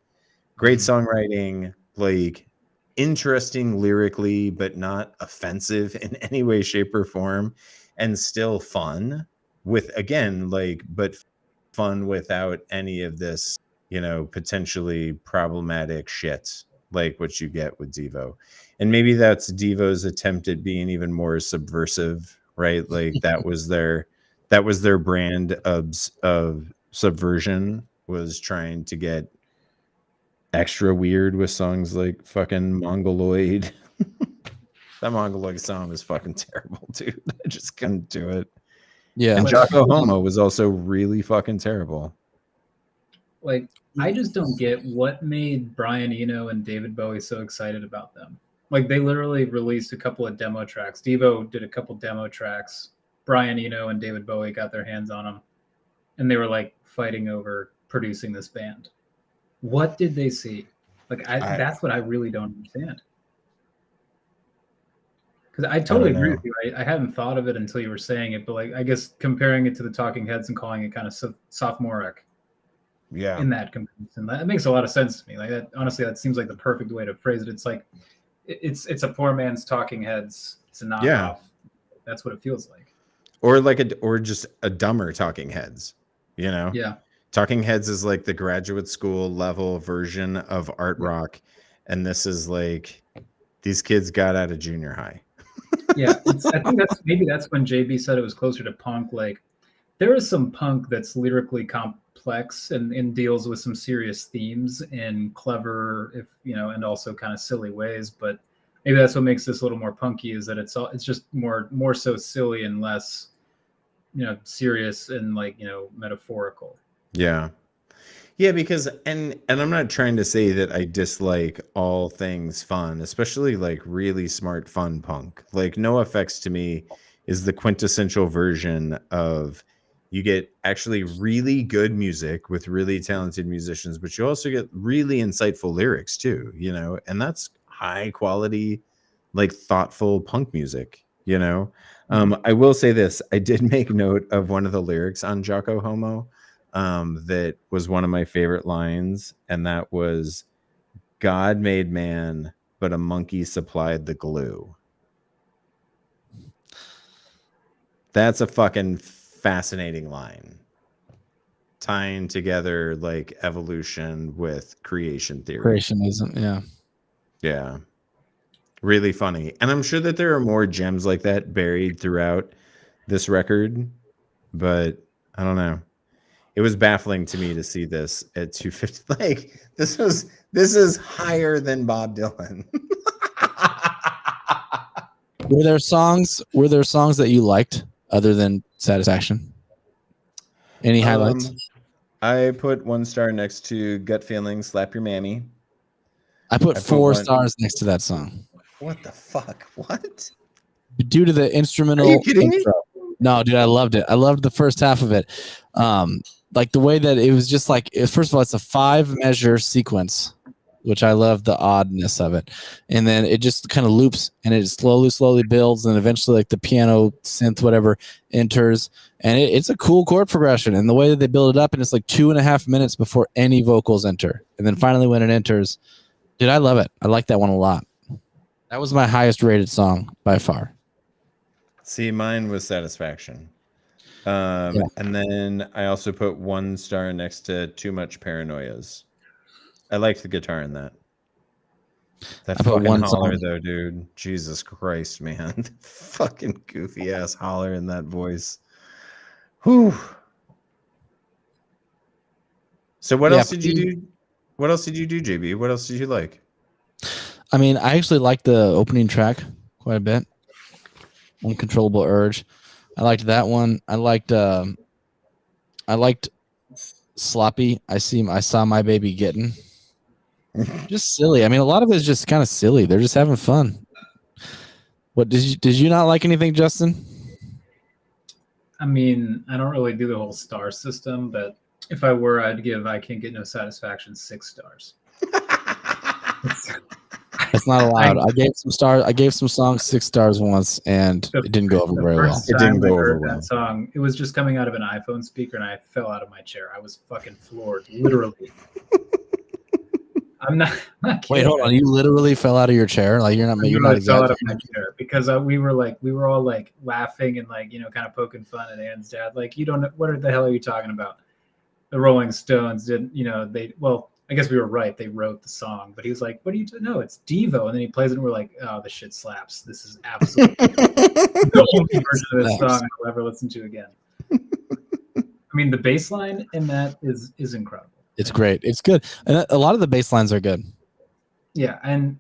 Great songwriting, like interesting lyrically, but not offensive in any way, shape, or form, and still fun with, again, like, but fun without any of this, potentially problematic shit like what you get with Devo. And maybe that's Devo's attempt at being even more subversive, right? Like that was their brand of subversion, was trying to get extra weird with songs like fucking Mongoloid. That Mongoloid song was fucking terrible, dude. I just couldn't do it. Yeah. And Jocko Homo was also really fucking terrible. Like, I just don't get what made Brian Eno and David Bowie so excited about them. Like, they literally released a couple of demo tracks. Devo did a couple demo tracks. Brian Eno and David Bowie got their hands on them, and they were like fighting over producing this band. What did they see? Like, that's what I really don't understand. Because I totally agree with you. I hadn't thought of it until you were saying it, but like, I guess comparing it to the Talking Heads and calling it kind of sophomoric. Yeah. in that comparison. That makes a lot of sense to me. Like that, honestly, that seems like the perfect way to phrase it. It's like it's a poor man's Talking Heads. It's a knockoff. Yeah. That's what it feels like. Or just a dumber Talking Heads, you know? Yeah. Talking Heads is like the graduate school level version of art rock, and this is like these kids got out of junior high. Yeah, I think that's when JB said it was closer to punk. Like there is some punk that's lyrically complex and deals with some serious themes in clever, and also kind of silly ways. But maybe that's what makes this a little more punky, is that it's just more so silly and less, serious and metaphorical. Yeah. Yeah, because and I'm not trying to say that I dislike all things fun, especially like really smart fun punk. Like NoFX to me is the quintessential version of you get actually really good music with really talented musicians, but you also get really insightful lyrics too, and that's high quality, like thoughtful punk music, I will say this. I did make note of one of the lyrics on Jocko Homo. That was one of my favorite lines, and that was, God made man, but a monkey supplied the glue. That's a fucking fascinating line, tying together like evolution with creation theory. Creationism, yeah, really funny. And I'm sure that there are more gems like that buried throughout this record, but I don't know. It was baffling to me to see this at 250. Like this is higher than Bob Dylan. Were there songs that you liked other than Satisfaction? Any highlights? I put 1 star next to Gut Feelings, Slap Your Mammy. I put 4 stars next to that song. What the fuck? What? Due to the instrumental. Are you kidding me? No, dude, I loved it. I loved the first half of it. Like the way that it was just like, first of all, it's a 5-measure sequence, which I love the oddness of it. And then it just kind of loops and it slowly builds. And eventually like the piano synth, whatever, enters. And it's a cool chord progression. And the way that they build it up, and it's like 2.5 minutes before any vocals enter. And then finally when it enters, dude, I love it. I like that one a lot. That was my highest rated song by far. See, mine was Satisfaction. And then I also put 1 star next to Too Much Paranoias. I liked the guitar in that. That fucking holler though, dude. Jesus Christ, man. Fucking goofy ass holler in that voice. Whew. So what else did you do? What else did you do, JB? What else did you like? I mean, I actually liked the opening track quite a bit. Uncontrollable Urge. I liked that one. I liked Sloppy. I saw my baby getting. Just silly. I mean, a lot of it is just kind of silly. They're just having fun. What did you not like anything, Justin? I mean, I don't really do the whole star system, but if I were, I'd give I Can't Get No Satisfaction 6 stars. It's not allowed. I gave some songs 6 stars once, and it didn't go over very well. It didn't go over well. That song, it was just coming out of an iPhone speaker, and I fell out of my chair. I was fucking floored, literally. I'm not kidding. Wait, hold on. You literally fell out of your chair? Like you're not fell out of my chair because we were all like laughing and like kind of poking fun at Ann's dad. Like, you don't know, what the hell are you talking about? The Rolling Stones did, I guess we were right. They wrote the song, but he was like, "What do you know? It's Devo." And then he plays it, and we're like, "Oh, this shit slaps. This is absolutely the only version of this song I'll ever listen to again." I mean, the bass line in that is incredible. It's great. It's good, and a lot of the bass lines are good. Yeah, and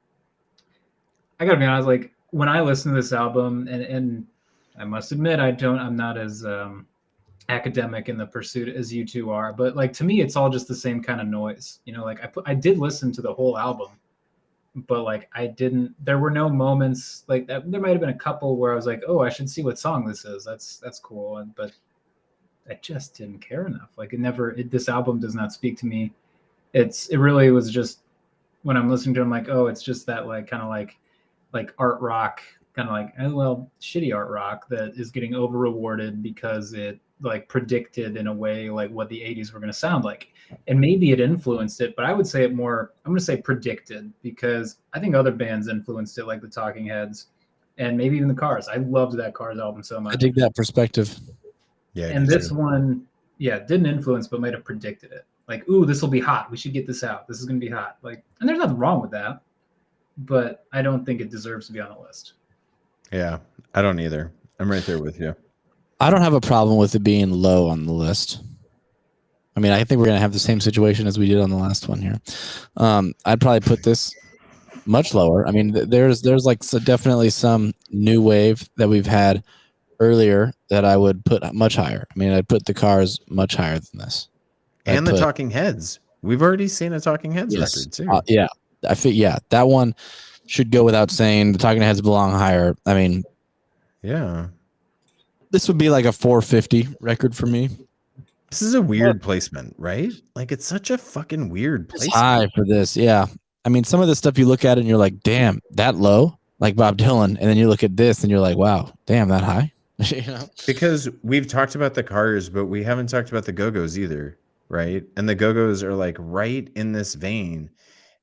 I gotta be honest. Like when I listen to this album, and I must admit, I'm not as academic in the pursuit as you two are, but like to me it's all just the same kind of noise, like I did listen to the whole album, but like there were no moments like that. There might have been a couple where I was like, oh, I should see what song this is, that's cool, but I just didn't care enough. Like this album does not speak to me. It really was just when I'm listening to it, I'm like, oh, it's just that like kind of like art rock kind of like, oh, well, shitty art rock that is getting over rewarded because it like predicted in a way like what the 80s were going to sound like. And maybe it influenced it, but I would say it more, I'm going to say predicted, because I think other bands influenced it, like the Talking Heads and maybe even the Cars. I loved that Cars album so much. I dig that perspective. Yeah. And this one, didn't influence, but might have predicted it. Like, ooh, this will be hot. We should get this out. This is going to be hot. Like, and there's nothing wrong with that, but I don't think it deserves to be on the list. Yeah, I don't either. I'm right there with you. I don't have a problem with it being low on the list. I mean, I think we're going to have the same situation as we did on the last one here. I'd probably put this much lower. I mean, there's like definitely some new wave that we've had earlier that I would put much higher. I mean, I'd put the Cars much higher than this. And the Talking Heads. We've already seen a Talking Heads record too. Yeah, I think that one should go without saying. The Talking Heads belong higher. I mean, yeah, this would be like a 450 record for me. This is a weird placement, right? Like, it's such a fucking weird placement. It's high for this, yeah. I mean, some of the stuff you look at it and you're like, damn, that low, like Bob Dylan, and then you look at this and you're like, wow, damn, that high. You know? Because we've talked about the Cars, but we haven't talked about the Go-Go's either, right? And the Go-Go's are like right in this vein.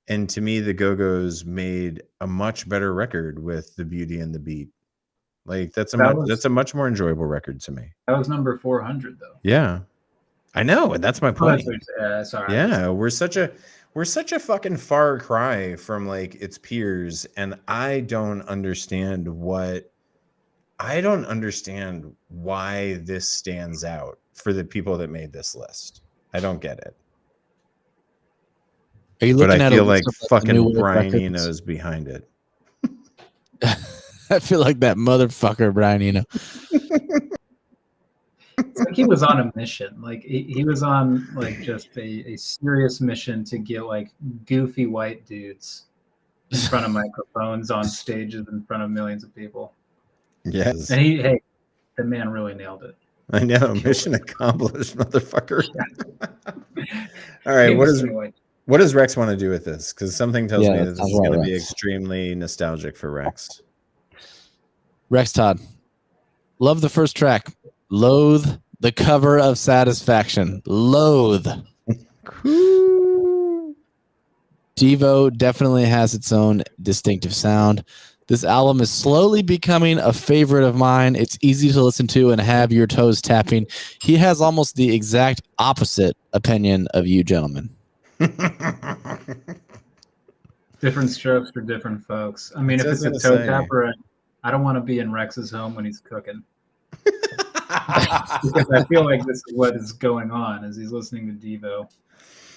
And to me, the Go-Go's made a much better record with The Beauty and the Beat. Like, that's a much more enjoyable record to me. That was number 400, though. Yeah, I know, and that's my point. Sorry. Yeah, we're such a fucking far cry from like its peers, and I don't understand why this stands out for the people that made this list. I don't get it. Are you looking but I at feel like fucking Brian records? Eno's behind it. I feel like that motherfucker, Brian Eno. It's like he was on a mission. Like he was on like just a serious mission to get like goofy white dudes in front of microphones on stages in front of millions of people. Yes. And the man really nailed it. I know. Mission accomplished, motherfucker. All right. What does Rex want to do with this? Because something tells me that this is going to be extremely nostalgic for Rex. Rex Todd. Love the first track. Loathe the cover of Satisfaction. Loathe. Devo definitely has its own distinctive sound. This album is slowly becoming a favorite of mine. It's easy to listen to and have your toes tapping. He has almost the exact opposite opinion of you gentlemen. Different strokes for different folks. I mean, if it's a toe tapper, I don't want to be in Rex's home when he's cooking. Because I feel like this is what is going on as he's listening to Devo,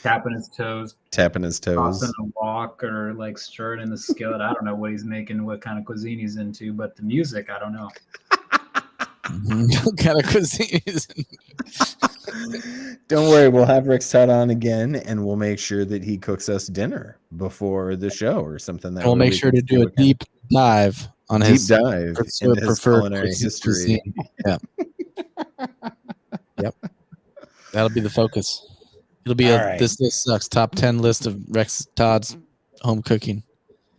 tapping his toes, tossing a walk, or like stirring in the skillet. I don't know what he's making, what kind of cuisine he's into, but the music, I don't know. What kind of cuisine is it? Don't worry, we'll have Rex Todd on again, and we'll make sure that he cooks us dinner before the show or something. We'll make sure to do a deep dive on his preferred culinary history. Yeah. Yep. That'll be the focus. It'll be This Sucks top 10 list of Rex Todd's home cooking.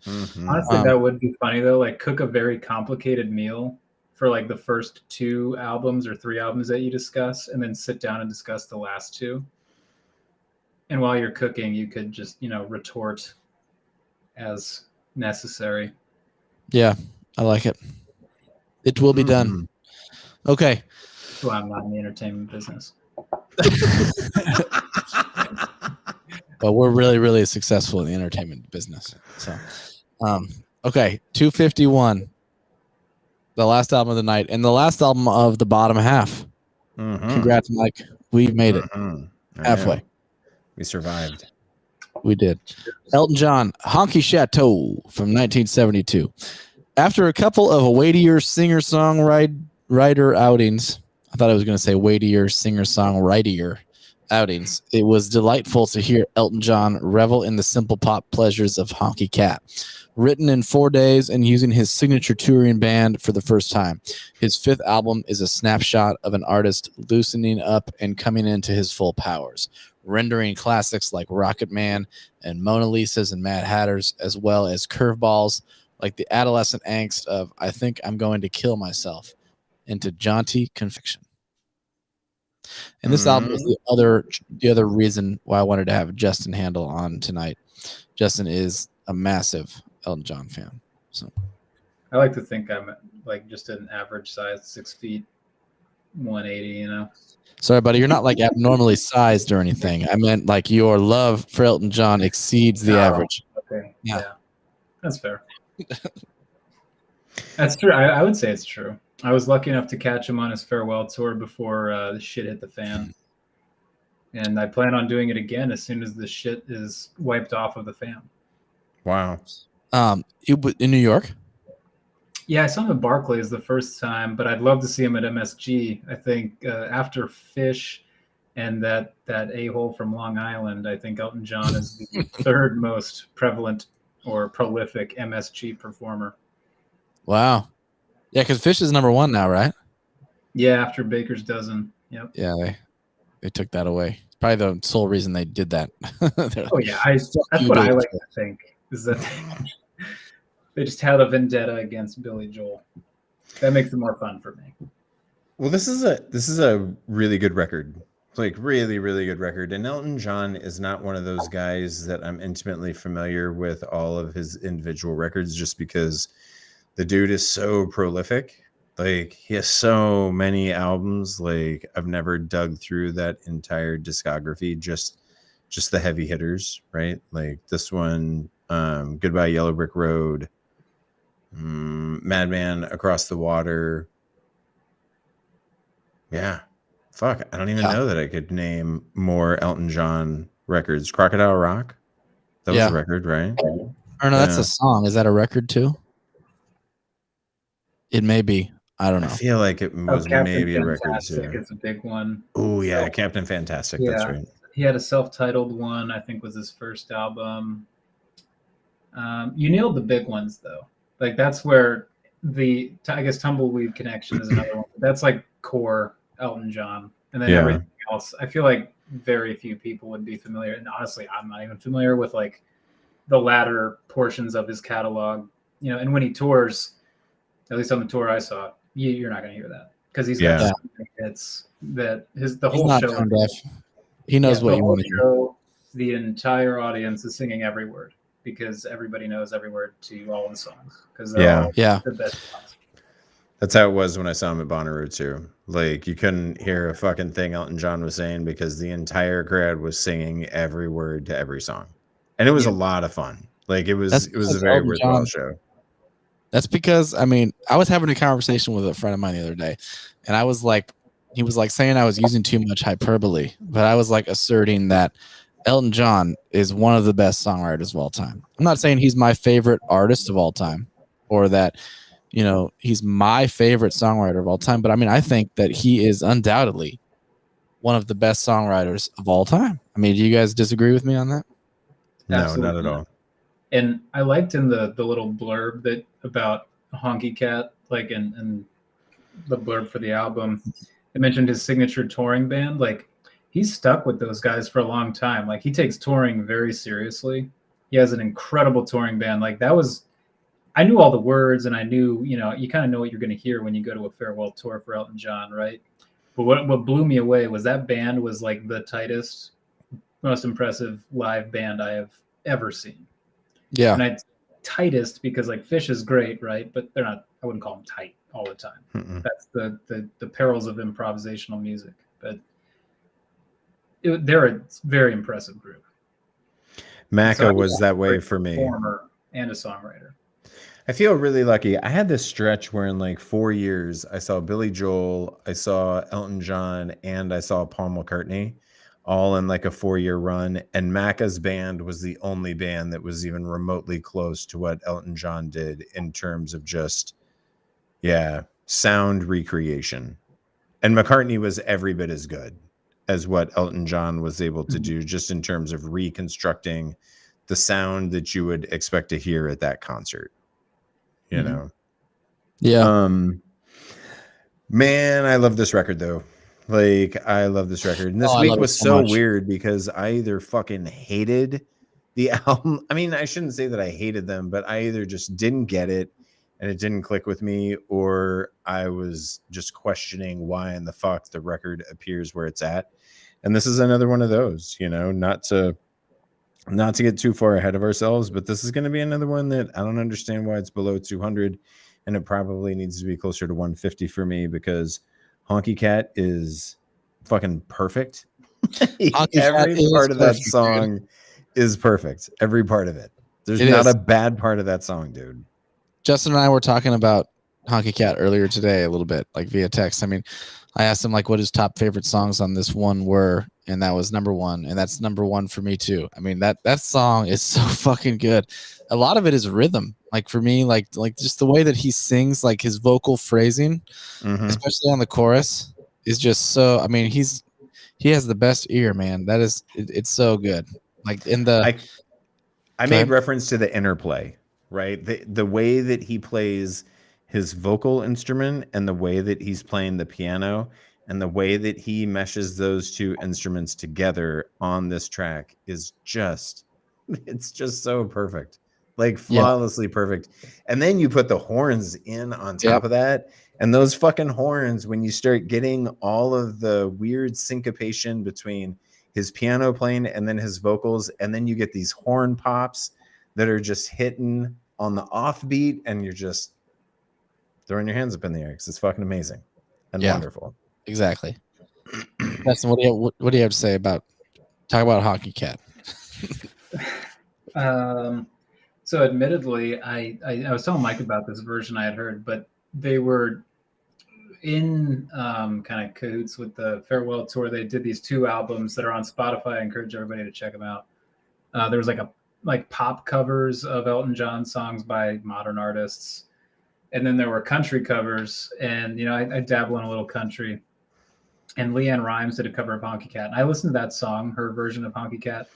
Mm-hmm. Honestly, that would be funny though. Like cook a very complicated meal for like the first 2 albums or 3 albums that you discuss, and then sit down and discuss the last 2. And while you're cooking, you could just, retort as necessary. Yeah, I like it. It will be done. Okay. Well, I'm not in the entertainment business. But we're really, really successful in the entertainment business. So, okay, 251. The last album of the night and the last album of the bottom half. Congrats, Mike. We've made it halfway. We survived. We did. Elton John, Honky Chateau from 1972. After a couple of weightier singer-songwriter outings, I thought I was going to say weightier singer-songwriter outings, it was delightful to hear Elton John revel in the simple pop pleasures of Honky Cat. Written in 4 days and using his signature touring band for the first time. His 5th album is a snapshot of an artist loosening up and coming into his full powers, rendering classics like Rocket Man and Mona Lisas and Mad Hatters, as well as Curveballs, like the adolescent angst of I think I'm going to kill myself into jaunty conviction. And this album is the other reason why I wanted to have Justin Handel on tonight. Justin is a massive Elton John fan. So I like to think I'm like just an average size, 6 feet, 180, you know. Sorry, buddy, you're not like abnormally sized or anything. I meant like your love for Elton John exceeds the average. Okay. Yeah. Yeah. That's fair. That's true. I would say it's true. I was lucky enough to catch him on his farewell tour before the shit hit the fan. And I plan on doing it again as soon as the shit is wiped off of the fan. Wow. In New York? Yeah, I saw him at Barclays the first time, but I'd love to see him at MSG. I think after Fish and that a-hole from Long Island, I think Elton John is the third most prevalent or prolific MSG performer. Wow. Yeah, because Fish is number 1 now, right? Yeah, after Baker's Dozen. Yep. Yeah, they took that away. It's probably the sole reason they did that. Oh yeah, that's what I like to think is that they just had a vendetta against Billy Joel. That makes it more fun for me. Well, this is a really good record. Like really, really good record. And Elton John is not one of those guys that I'm intimately familiar with all of his individual records just because the dude is so prolific. Like he has so many albums. Like I've never dug through that entire discography, just the heavy hitters, right? Like this one, Goodbye Yellow Brick Road, Madman Across the Water. Yeah. Fuck. I don't even know that I could name more Elton John records. Crocodile Rock. That was a record, right? Or no, that's a song. Is that a record too? It may be. I don't know. I feel like it was maybe a record too. It's a big one. Oh yeah, Captain Fantastic. Yeah. That's right. He had a self-titled one, I think was his first album. You nailed the big ones though. Like that's where I guess Tumbleweed Connection is another one. That's like core Elton John. And then everything else, I feel like very few people would be familiar. And honestly, I'm not even familiar with like the latter portions of his catalog. You know, and when he tours, at least on the tour I saw, you're not going to hear that because he's got so many hits that the whole show. Tone deaf. He knows what you want to hear. The entire audience is singing every word because everybody knows every word to all the songs because they're all the best songs. That's how it was when I saw him at Bonnaroo too. Like you couldn't hear a fucking thing Elton John was saying because the entire crowd was singing every word to every song, and it was a lot of fun. Like it was a very worthwhile show. That's because I mean I was having a conversation with a friend of mine the other day, and I was like, he was like saying I was using too much hyperbole, but I was like asserting that Elton John is one of the best songwriters of all time. I'm not saying he's my favorite artist of all time, or that. You know, he's my favorite songwriter of all time, but I mean, I think that he is undoubtedly one of the best songwriters of all time. I mean, do you guys disagree with me on that? No, Absolutely. not at all. And I liked in the little blurb that about Honky Cat, like in the blurb for the album, it mentioned his signature touring band. Like he's stuck with those guys for a long time. Like he takes touring very seriously. He has an incredible touring band. Like that was. I knew all the words and I knew, you know, you kind of know what you're going to hear when you go to a farewell tour for Elton John, right? But what blew me away was that band was like the tightest, most impressive live band I have ever seen. Yeah. And tightest because like Fish is great, right? But they're not, I wouldn't call them tight all the time. Mm-mm. That's the perils of improvisational music. But they're a very impressive group. Macca was that way for me. Performer and a songwriter. I feel really lucky. I had this stretch where in like 4 years, I saw Billy Joel, I saw Elton John, and I saw Paul McCartney all in like a 4-year run. And Macca's band was the only band that was even remotely close to what Elton John did in terms of just, sound recreation. And McCartney was every bit as good as what Elton John was able to do just in terms of reconstructing the sound that you would expect to hear at that concert. You know, man, I love this record though. Like, I love this record. And this week was so weird because I either fucking hated the album, I mean, I shouldn't say that I hated them, but I either just didn't get it and it didn't click with me, or I was just questioning why in the fuck the record appears where it's at. And this is another one of those, not to get too far ahead of ourselves, but this is going to be another one that I don't understand why it's below 200, and it probably needs to be closer to 150 for me, because Honky Cat is fucking perfect. Every part of that song is perfect. Every part of it. There's not a bad part of that song, dude. Justin and I were talking about Honky Cat earlier today a little bit, like via text. I mean, I asked him like what his top favorite songs on this one were, and that was number one, and that's number one for me too. I mean, that song is so fucking good. A lot of it is rhythm. Like for me, like just the way that he sings, like his vocal phrasing, especially on the chorus, is just so. I mean, he has the best ear, man. That is, it's so good. Like in the, I made reference to the interplay, right? The way that he plays his vocal instrument and the way that he's playing the piano and the way that he meshes those two instruments together on this track is just, it's just so perfect, like flawlessly perfect. And then you put the horns in on top of that, and those fucking horns, when you start getting all of the weird syncopation between his piano playing and then his vocals, and then you get these horn pops that are just hitting on the offbeat, and you're just throwing your hands up in the air because it's fucking amazing and wonderful. Exactly. Justin, what do you have to say talk about Honky Cat? So admittedly, I was telling Mike about this version I had heard, but they were in kind of cahoots with the farewell tour. They did these 2 albums that are on Spotify. I encourage everybody to check them out. There was like pop covers of Elton John songs by modern artists, and then there were country covers. And I dabble in a little country, and Leanne Rimes did a cover of Honky Cat, and I listened to that song, her version of Honky Cat,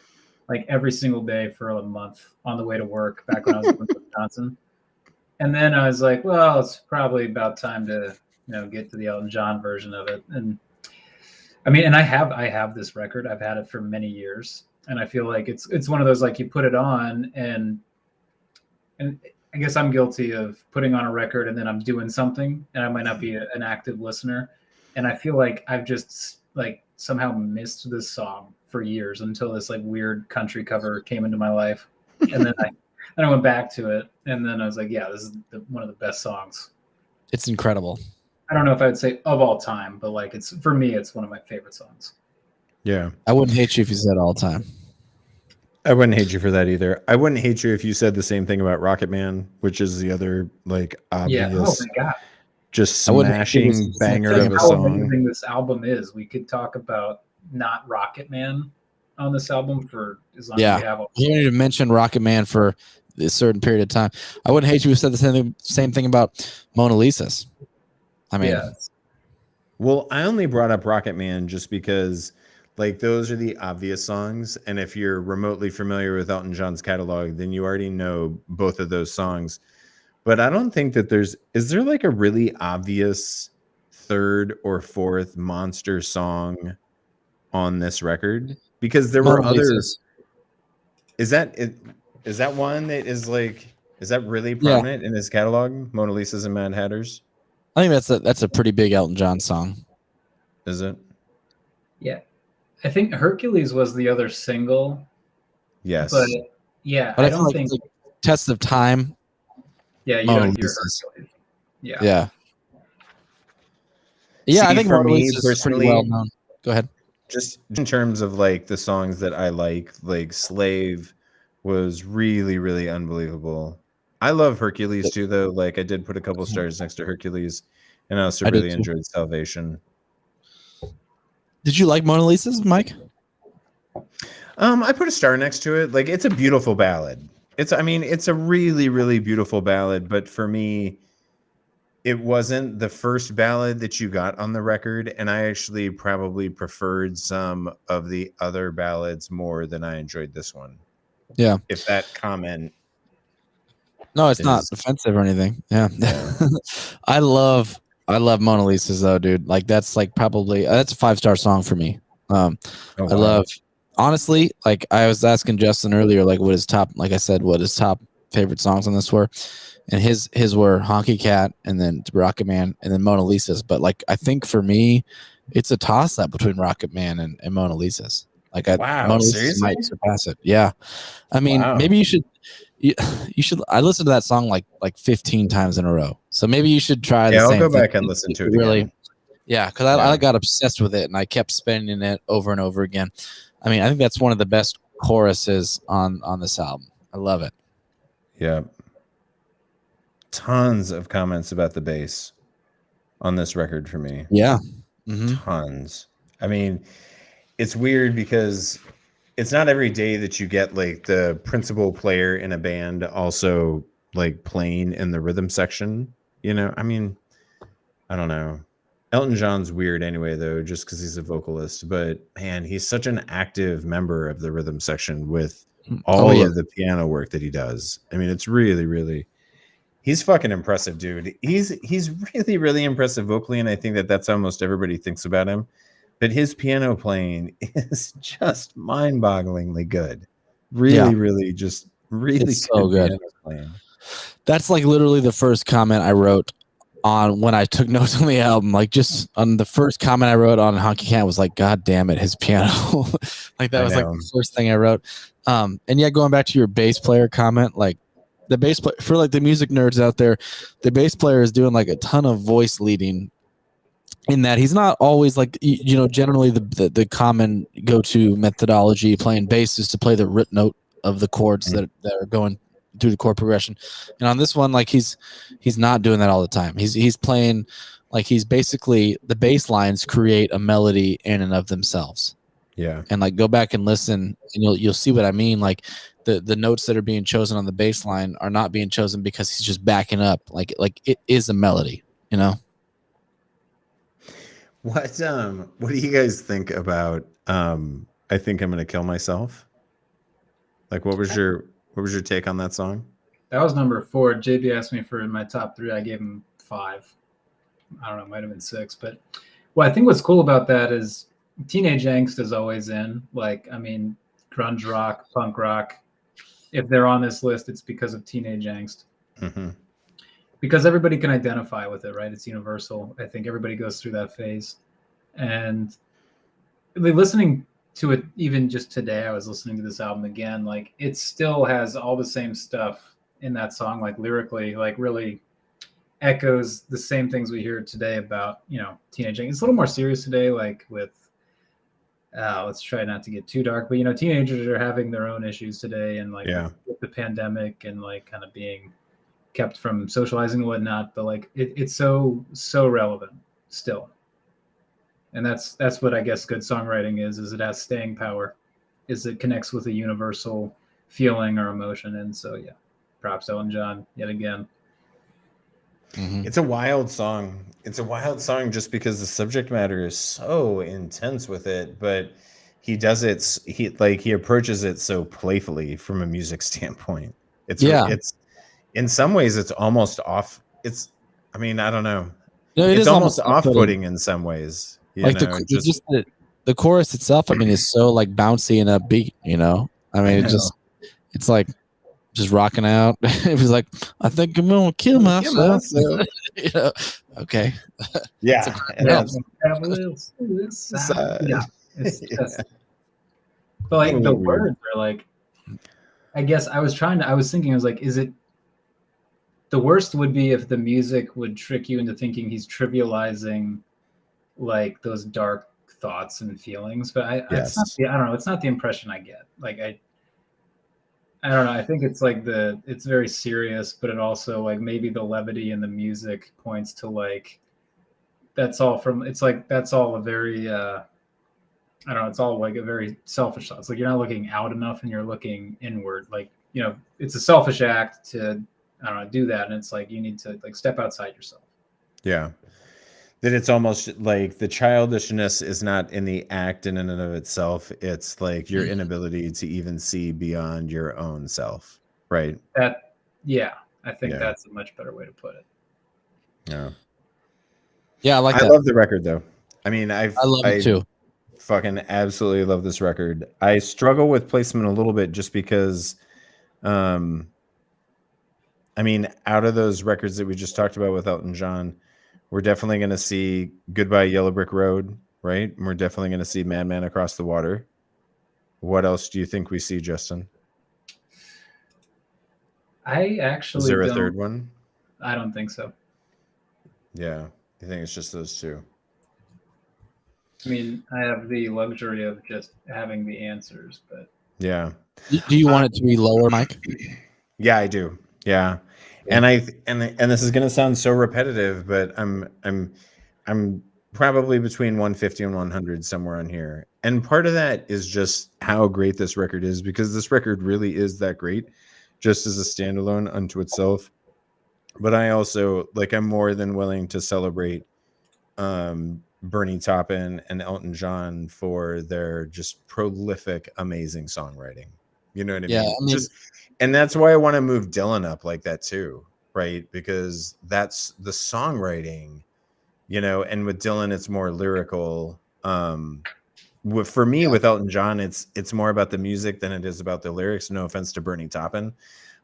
like every single day for a month on the way to work back when I was in Wisconsin. And then I was like, well, it's probably about time to get to the Elton John version of it. And I mean, and I have this record. I've had it for many years, and I feel like it's one of those, like, you put it on, and I guess I'm guilty of putting on a record and then I'm doing something, and I might not be an active listener, and I feel like I've just like somehow missed this song for years until this like weird country cover came into my life, and then I went back to it, and then I was like, yeah, this is one of the best songs. It's incredible. I don't know if I would say of all time, but like for me, it's one of my favorite songs. Yeah. I wouldn't hate you if you said all time. I wouldn't hate you for that either. I wouldn't hate you if you said the same thing about Rocket Man, which is the other like obvious, oh my God, just smashing banger of a song. How amazing this album is. We could talk about not Rocket Man on this album for as long as we have. You need to mention Rocket Man for a certain period of time. I wouldn't hate you if you said the same thing about Mona Lisa's. I mean, well, I only brought up Rocket Man just because, like, those are the obvious songs, and if you're remotely familiar with Elton John's catalog, then you already know both of those songs. But I don't think that is there like a really obvious third or fourth monster song on this record? Because there were others. Is that one that is like, is that really prominent in his catalog? Mona Lisa's and Mad Hatters? I think that's a pretty big Elton John song. Is it? Yeah. I think Hercules was the other single. Yes. But I don't think like Test of Time. Yeah, you don't hear Hercules. Yeah. Yeah, I think for Mona me Lisa's personally, pretty well known. Go ahead. Just in terms of like the songs that I like Slave was really, really unbelievable. I love Hercules too, though. Like, I did put a couple stars next to Hercules, and I also really enjoyed Salvation. Did you like Mona Lisa's, Mike? I put a star next to it. Like, it's a beautiful ballad. It's a really, really beautiful ballad. But for me, it wasn't the first ballad that you got on the record, and I actually probably preferred some of the other ballads more than I enjoyed this one. Yeah. If that comment. No, it's not offensive or anything. Yeah. I love Mona Lisa's though, dude. Like that's like probably that's a 5-star song for me. I love honestly, like I was asking Justin earlier, like what his top, like I said, what his top favorite songs on this were, and his were Honky Cat, and then Rocket Man, and then Mona Lisa's. But like I think for me, it's a toss up between Rocket Man and Mona Lisa's. Like Wow, Mona Lisa's seriously? might surpass it. Yeah, I mean Wow. maybe you should. You should. I listened to that song like 15 times in a row. So maybe you should try the Yeah, I'll same go thing. back and listen to it Really, again. yeah, because I got obsessed with it and I kept spinning it over and over again. I mean, I think that's one of the best choruses on this album. I love it. Yeah. Tons of comments about the bass on this record for me. Yeah. Mm-hmm. Tons. I mean, it's weird because it's not every day that you get like the principal player in a band also like playing in the rhythm section. You know, I mean, I don't know. Elton John's weird anyway, though, just because he's a vocalist. But man, he's such an active member of the rhythm section with all of the piano work that he does. I mean, it's really, really. He's fucking impressive, dude. He's really, really impressive vocally, and I think that's almost everybody thinks about him. But his piano playing is just mind-bogglingly good. Really, really, just really it's so good. Piano playing. That's like literally the first comment I wrote on when I took notes on the album. Like just on the first comment I wrote on Honky Cat was like, God damn it, his piano. Like that was like the first thing I wrote. And yeah, going back to your bass player comment, like the bass player for like the music nerds out there, the bass player is doing like a ton of voice leading. In that he's not always like, you know, generally the common go-to methodology playing bass is to play the root note of the chords that are going through the chord progression. And on this one, like he's not doing that all the time. He's playing like he's basically the bass lines create a melody in and of themselves. Yeah. And like go back and listen and you'll see what I mean. Like the notes that are being chosen on the bass line are not being chosen because he's just backing up. Like it is a melody, you know? What do you guys think about I Think I'm Gonna Kill Myself? Like what was your take on that song? That was number 4. JB asked me for my top 3. I gave him 5. I don't know, it might have been 6, but I think what's cool about that is teenage angst is always in. Like, I mean, grunge rock, punk rock. If they're on this list, it's because of teenage angst. Mm-hmm. Because everybody can identify with it, right? It's universal. I think everybody goes through that phase. And listening to it, even just today, I was listening to this album again. Like, it still has all the same stuff in that song, like lyrically, like really echoes the same things we hear today about, you know, teenage angst. It's a little more serious today, like with, let's try not to get too dark, but, you know, teenagers are having their own issues today. And like with the pandemic and like kind of being kept from socializing and whatnot, but like it's so relevant still. And that's what I guess good songwriting is it has staying power, is it connects with a universal feeling or emotion. And so yeah, props Elton John yet again. Mm-hmm. It's a wild song. It's a wild song just because the subject matter is so intense with it, but he does it, he approaches it so playfully from a music standpoint. It's in some ways it's almost off. I mean, I don't know. No, it's almost off-putting in some ways. Like the chorus itself, I mean, is so like bouncy and upbeat, you know? I mean, it's like just rocking out. It was like, I think I'm gonna kill myself. You know? Okay. Yeah. But like the words are like, I guess I was thinking, I was like, is it the worst would be if the music would trick you into thinking he's trivializing like those dark thoughts and feelings, but it's not I don't know, it's not the impression I get. Like I don't know, I think it's like it's very serious, but it also like maybe the levity in the music points to like that's all a very I don't know, it's all like a very selfish thought. It's like you're not looking out enough and you're looking inward. Like, you know, it's a selfish act to, I don't know, do that. And it's like you need to like step outside yourself. Yeah. That it's almost like the childishness is not in the act in and of itself. It's like your inability to even see beyond your own self. Right. I think that's a much better way to put it. Yeah. Yeah. I love the record though. I mean, I love it too. Fucking absolutely love this record. I struggle with placement a little bit just because, I mean, out of those records that we just talked about with Elton John, we're definitely going to see Goodbye Yellow Brick Road, right? And we're definitely going to see Madman Across the Water. What else do you think we see, Justin? I actually Is there a don't. third one? I don't think so. Yeah, I think it's just those two. I mean, I have the luxury of just having the answers, but Yeah. Do you want it to be lower, Mike? Yeah, I do. Yeah. And this is going to sound so repetitive, but I'm probably between 150 and 100 somewhere on here. And part of that is just how great this record is, because this record really is that great just as a standalone unto itself. But I also I'm more than willing to celebrate Bernie Taupin and Elton John for their just prolific, amazing songwriting. You know what I Yeah, mean? I mean, And that's why I want to move Dylan up like that too, right? Because that's the songwriting, and with Dylan, it's more lyrical. For me, with Elton John, it's more about the music than it is about the lyrics. No offense to Bernie Taupin.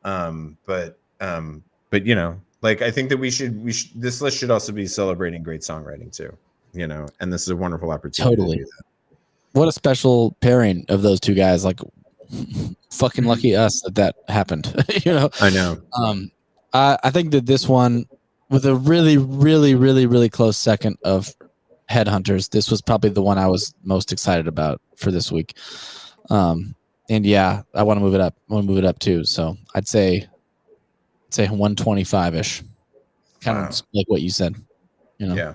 But I think that we should this list should also be celebrating great songwriting too, and this is a wonderful opportunity Totally. to do that. what a special pairing of those two guys. Like, fucking lucky us that happened. I know. I think that this one, with a really, really, really, really close second of Headhunters, this was probably the one I was most excited about for this week. And yeah, I want to move it up. I want to move it up too. So I'd say 125-ish. Kind Wow. of like what you said. Yeah.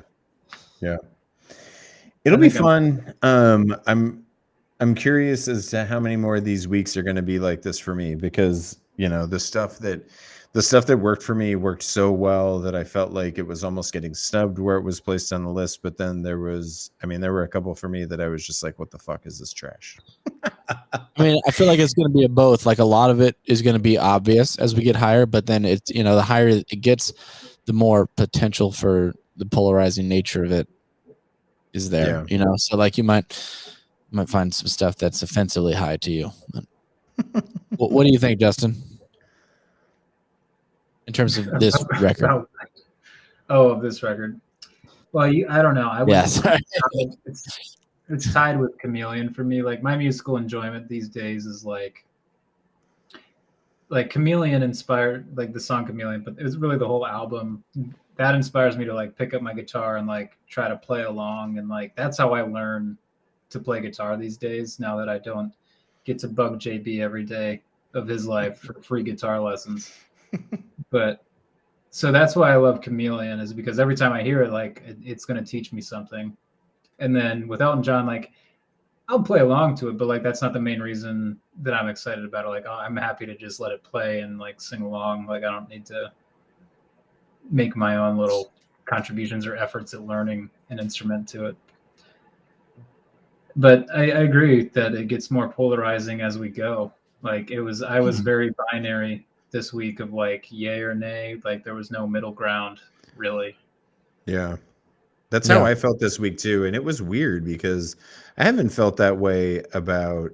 It'll be fun. I'm curious as to how many more of these weeks are going to be like this for me, because the stuff that worked for me worked so well that I felt like it was almost getting snubbed where it was placed on the list. But then there were a couple for me that I was just like, what the fuck is this trash? I mean, I feel like it's going to be a both. Like, a lot of it is going to be obvious as we get higher, but then it's, the higher it gets, the more potential for the polarizing nature of it is there. So like you might find some stuff that's offensively high to you. What do you think, Justin? In terms of this record? Of this record. Well, I don't know. Sorry. It's tied with Chameleon for me. Like, my musical enjoyment these days is like Chameleon inspired, like the song Chameleon, but it was really the whole album that inspires me to like pick up my guitar and like try to play along. And like, that's how I learn to play guitar these days, now that I don't get to bug JB every day of his life for free guitar lessons. But so that's why I love Chameleon, is because every time I hear it, like it's going to teach me something. And then with Elton John, like, I'll play along to it, but like that's not the main reason that I'm excited about it. Like, I'm happy to just let it play and like sing along. Like, I don't need to make my own little contributions or efforts at learning an instrument to it. But I agree that it gets more polarizing as we go. Like, I was very binary this week of like yay or nay. Like, there was no middle ground really. Yeah. That's how I felt this week too. And it was weird because I haven't felt that way about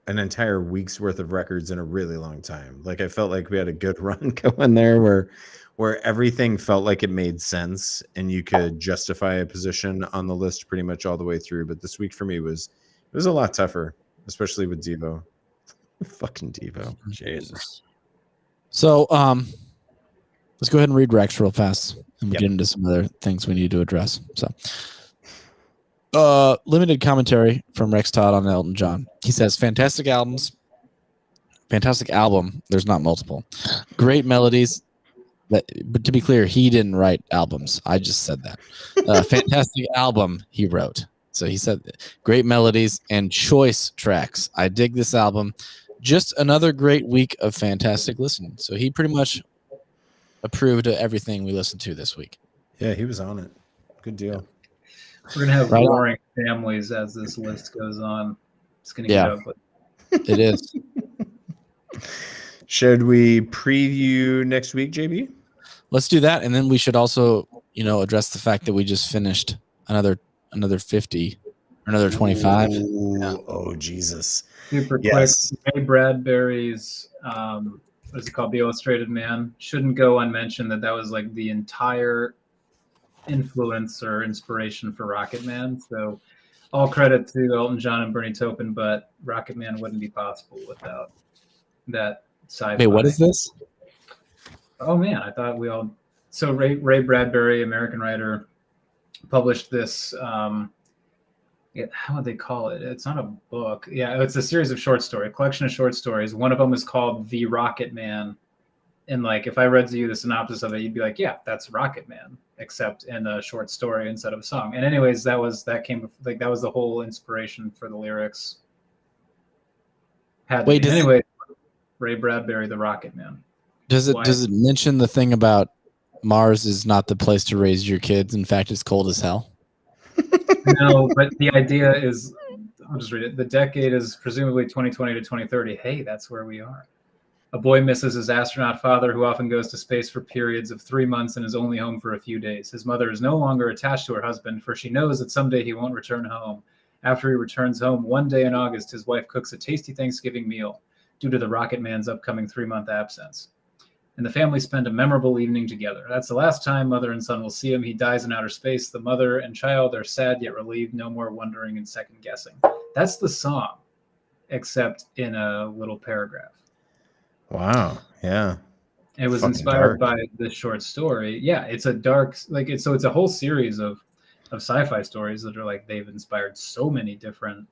an entire week's worth of records in a really long time. Like, I felt like we had a good run going there where everything felt like it made sense and you could justify a position on the list pretty much all the way through. But this week for me was a lot tougher, especially with Devo. Fucking Devo. Jesus. So let's go ahead and read Rex real fast, and we'll Yep. get into some other things we need to address. So limited commentary from Rex Todd on Elton John. He says, fantastic album. There's not multiple. Great melodies. But to be clear, he didn't write albums. I just said that. Fantastic album he wrote. So he said great melodies and choice tracks. I dig this album. Just another great week of fantastic listening. So he pretty much approved of everything we listened to this week. Yeah, he was on it. Good deal. We're gonna have Right on. boring families as this list goes on. It's gonna get ugly. It is. Should we preview next week, JB? Let's do that, and then we should also, address the fact that we just finished another 50 Another 25. Ooh, oh Jesus. Super Yes. quick. Ray Bradbury's what is it called? The Illustrated Man. Shouldn't go unmentioned that was like the entire influence or inspiration for Rocket Man. So all credit to Elton John and Bernie Taupin, but Rocket Man wouldn't be possible without that sci-fi. Wait, what is this? Oh man, I thought we all. So Ray Bradbury, American writer, published this. How would they call it? It's not a book. Yeah, it's a series of short stories, a collection of short stories. One of them is called The Rocket Man. And like, if I read to you the synopsis of it, you'd be like, yeah, that's Rocket Man, except in a short story instead of a song. And anyways, that was the whole inspiration for the lyrics. Anyway, Ray Bradbury, The Rocket Man. Does it mention the thing about Mars is not the place to raise your kids? In fact, it's cold as hell. No, but the idea is, I'll just read it. The decade is presumably 2020 to 2030. Hey, that's where we are. A boy misses his astronaut father, who often goes to space for periods of 3 months and is only home for a few days. His mother is no longer attached to her husband, for she knows that someday he won't return home. After he returns home, one day in August, his wife cooks a tasty Thanksgiving meal due to the Rocket Man's upcoming 3-month absence. And the family spend a memorable evening together. That's the last time mother and son will see him. He dies in outer space. The mother and child are sad yet relieved, no more wondering and second guessing. That's the song, except in a little paragraph. Wow. Yeah. It was Fucking inspired dark. by this short story. Yeah, it's a dark, it's a whole series of sci-fi stories that are like, they've inspired so many different.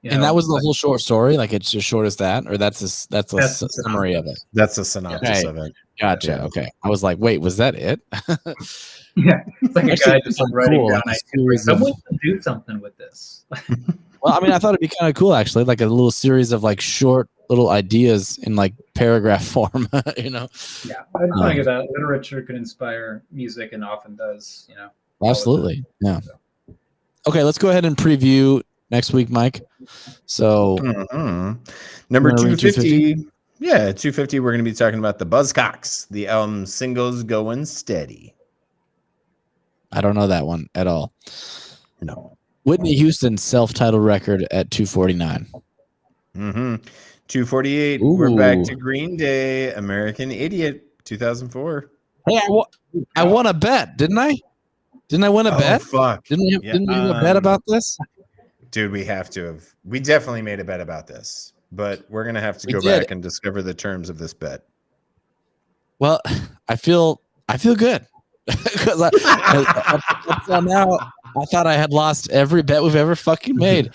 And that was the whole short story. Like it's as short as that, or that's a summary of it. That's a synopsis Okay. of it. Gotcha. Yeah. Okay. I was like, wait, was that it? Yeah, it's like a Actually, guy just it's writing cool, down. like a series of- Someone should do something with this. Well, I mean, I thought it'd be kind of cool actually, like a little series of like short little ideas in like paragraph form. You know. Yeah, I just think that literature can inspire music and often does. You know. Absolutely. Yeah. Okay, let's go ahead and preview next week, Mike. So Number You wanna read 250. Yeah, 250. We're going to be talking about the Buzzcocks. The album Singles Going Steady. I don't know that one at all. No. Whitney Houston's self-titled record at 249. 248. We're back Ooh. to Green Day. American Idiot. 2004. Hey, I won a bet, didn't I? Didn't I win a bet? Fuck. Didn't we have a bet about this? Dude, we have to have. We definitely made a bet about this, but we're going to have to We go did. back and discover the terms of this bet. Well, I feel good because up till now I thought I had lost every bet we've ever fucking made,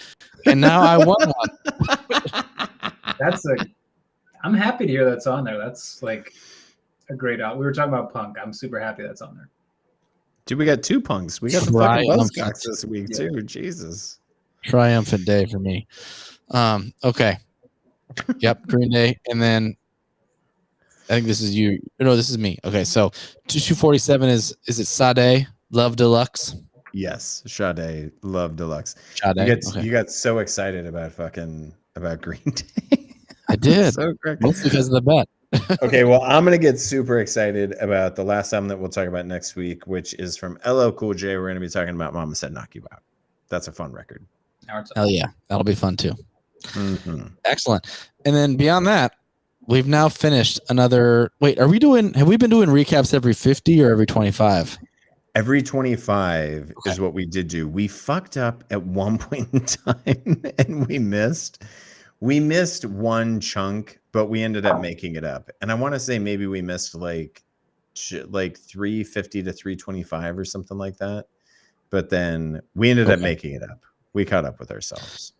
and now I won one. I'm happy to hear that's on there. That's like a great out. We were talking about punk. I'm super happy that's on there. Dude, we got 2 punks. We got the fucking Triumphant. Buzzcocks this week too. Jesus. Triumphant day for me. Okay. Yep, Green Day, and then I think this is you. No, this is me. Okay, so 247 is it Sade Love Deluxe? Yes, Sade Love Deluxe. Sade. You got so excited about Green Day. I did. So correct. Mostly because of the bet. Okay, well, I'm gonna get super excited about the last album that we'll talk about next week, which is from LL Cool J. We're gonna be talking about Mama Said Knock You Out. That's a fun record. Hell yeah, that'll be fun too. Mm-hmm. Excellent. And then beyond that, we've now finished another. Wait, have we been doing recaps every 50 or every 25? Every 25 is what we did do. We fucked up at one point in time and we missed one chunk, but we ended up making it up. And I want to say maybe we missed like 350 to 325 or something like that. But then we ended up making it up. We caught up with ourselves.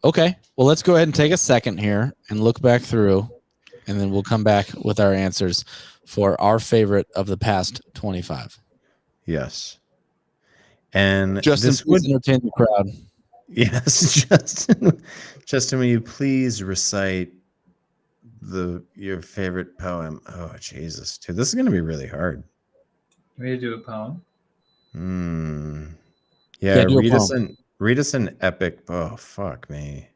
Okay. Well, let's go ahead and take a second here and look back through, and then we'll come back with our answers for our favorite of the past 25. Yes. And Justin, please entertain the crowd. Yes, Justin, will you please recite your favorite poem? Oh, Jesus, dude, this is going to be really hard. You want me to do a poem? Yeah, read us an epic. Oh, fuck me.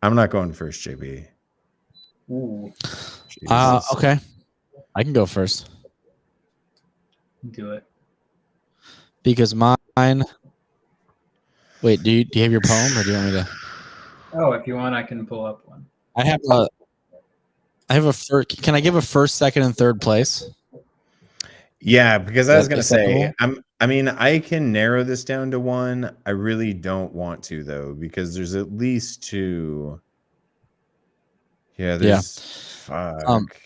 I'm not going first, JB. Ooh. Okay. I can go first. Do it. Because mine Wait, do you have your poem, or do you want me to? Oh, if you want, I can pull up one. I have a first. Can I give a first, second, and third place? Yeah, because I was That gonna say, acceptable? I mean, I can narrow this down to one. I really don't want to though, because there's at least two. Yeah, there's fuck.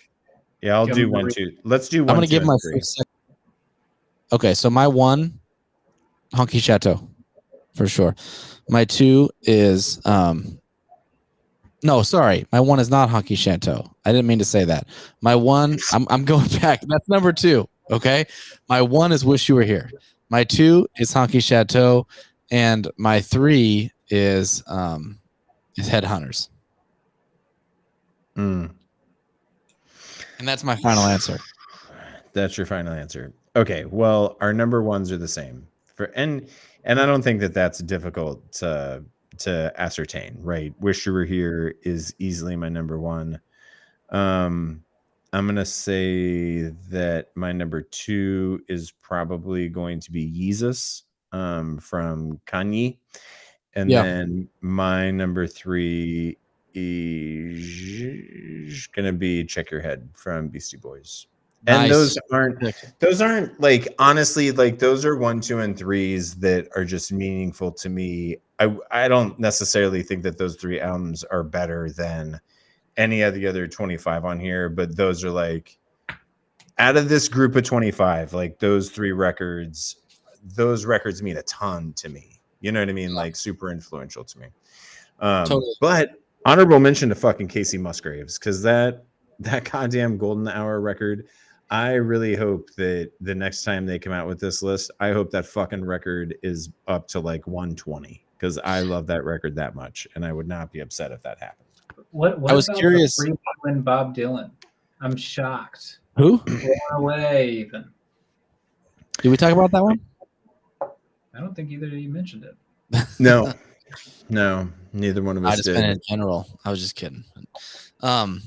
Yeah, I'll Do you do want me one, to two. Let's do I'm one, gonna two, give and my three. first. Okay, so my one, Honky Chateau, for sure. My two is no, sorry, my one is not Honky Chateau. I didn't mean to say that. My one, I'm going back. That's number two. Okay, my one is Wish You Were Here. My two is Honky Chateau, and my three is Headhunters, Mm, and that's my final answer. that's your final answer. Okay, well, our number ones are the same and I don't think that that's difficult to ascertain, right? Wish You Were Here is easily my number one. I'm gonna say that my number two is probably going to be Yeezus from Kanye, and Yeah. then my number three is gonna be Check Your Head from Beastie Boys. And Nice. those aren't like, honestly, like those are 1, 2, and 3s that are just meaningful to me. I don't necessarily think that those 3 albums are better than any of the other 25 on here, but those are like, out of this group of 25, like those records mean a ton to me. You know what I mean? Like super influential to me. Totally. But honorable mention to fucking Casey Musgraves, because that goddamn Golden Hour record, I really hope that the next time they come out with this list, I hope that fucking record is up to like 120, because I love that record that much, and I would not be upset if that happened. What I was about the curious. Freewheeling Bob Dylan? I'm shocked. Who? Blown away, even. Did we talk about that one? I don't think either of you mentioned it. No, neither one of I us just did. meant in general. I was just kidding. Do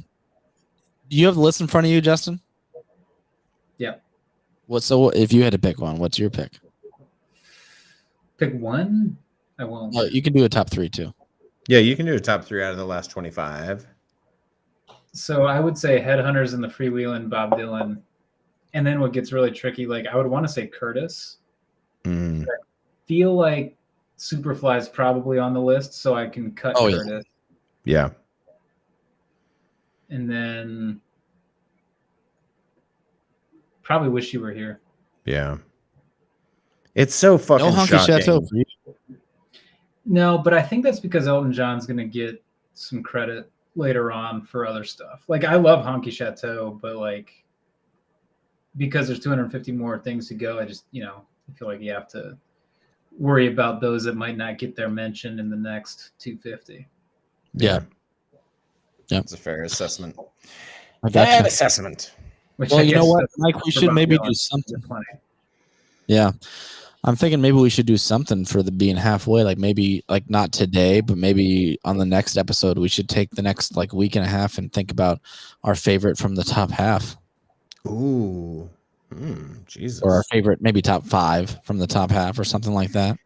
you have the list in front of you, Justin? Yeah. So if you had to pick one, what's your pick? Pick one? I won't. You can do a top three too. Yeah, you can do a top 3 out of the last 25. So I would say Headhunters and the Freewheeling Bob Dylan. And then what gets really tricky, like I would want to say Curtis. Mm. I feel like Superfly is probably on the list, so I can cut Curtis. Yeah. And then probably Wish You Were Here. Yeah. It's so fucking no Honky shocking. Chateau for you. No, but I think that's because Elton John's going to get some credit later on for other stuff. Like I love Honky Chateau, but like because there's 250 more things to go, I just, I feel like you have to worry about those that might not get their mention in the next 250. Yeah. That's a fair assessment. I got Fair you. assessment. Which Well, I you know guess what, Mike? We for should Bob maybe Dylan do is something. plenty. Yeah. I'm thinking maybe we should do something for the being halfway. Like maybe like not today, but maybe on the next episode, we should take the next like week and a half and think about our favorite from the top half. Ooh. Jesus. Or our favorite, maybe top 5 from the top half or something like that.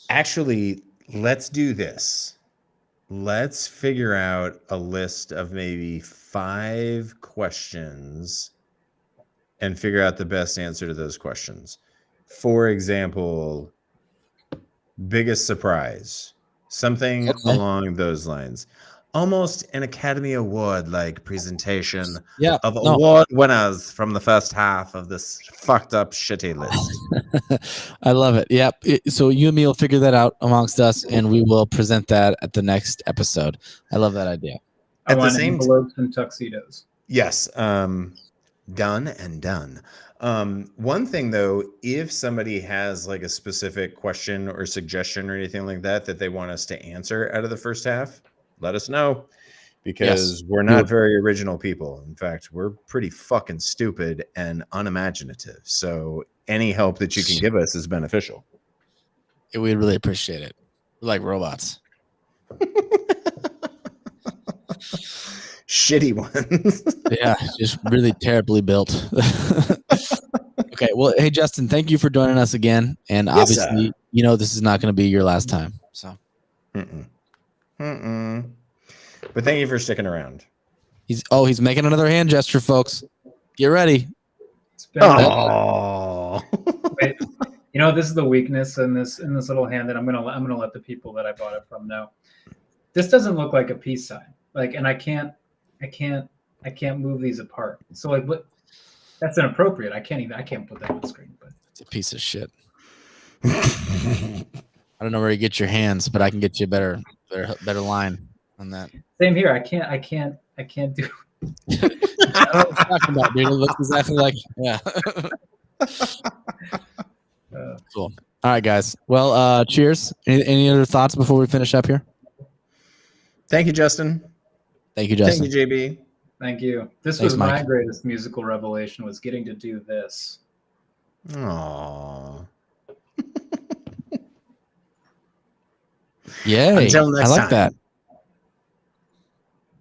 Actually, let's do this. Let's figure out a list of maybe 5 questions and figure out the best answer to those questions. For example, biggest surprise, something along those lines. Almost an Academy Award like presentation of award winners from the first half of this fucked up shitty list. I love it. Yep. So you and me will figure that out amongst us, and we will present that at the next episode. I love that idea. I want envelopes and tuxedos. Yes. Done and done. One thing though, if somebody has like a specific question or suggestion or anything like that they want us to answer out of the first half, let us know, because we're not very original people. In fact, we're pretty fucking stupid and unimaginative. So any help that you can give us is beneficial. We really appreciate it. We're like robots. Shitty ones. Yeah, just really terribly built. Okay, well, hey Justin, thank you for joining us again. And obviously, you know this is not going to be your last time. So Mm-mm. Mm-mm. But thank you for sticking around. he's making another hand gesture, folks. Get ready. It's been- Oh. Wait, you know, this is the weakness in this little hand that I'm gonna let the people that I bought it from know. This doesn't look like a peace sign. Like, and I can't move these apart. So like, what? That's inappropriate. I can't put that on screen. But It's a piece of shit. I don't know where you get your hands, but I can get you a better line on that. same here. I can't do. I don't know what you're talking about, dude. It looks exactly like yeah. Cool. All right, guys. Well, cheers. Any other thoughts before we finish up here? Thank you, Justin. Thank you, Justin. Thank you, JB. Thank you. This Thanks, was my Mike. greatest musical revelation, was getting to do this. Aww. Yay. Until next I like time. that.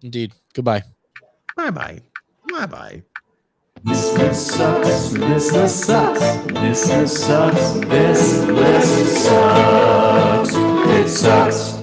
Indeed. Goodbye. Bye-bye. Bye-bye. This list sucks. This list sucks. This list sucks. This list sucks. It sucks.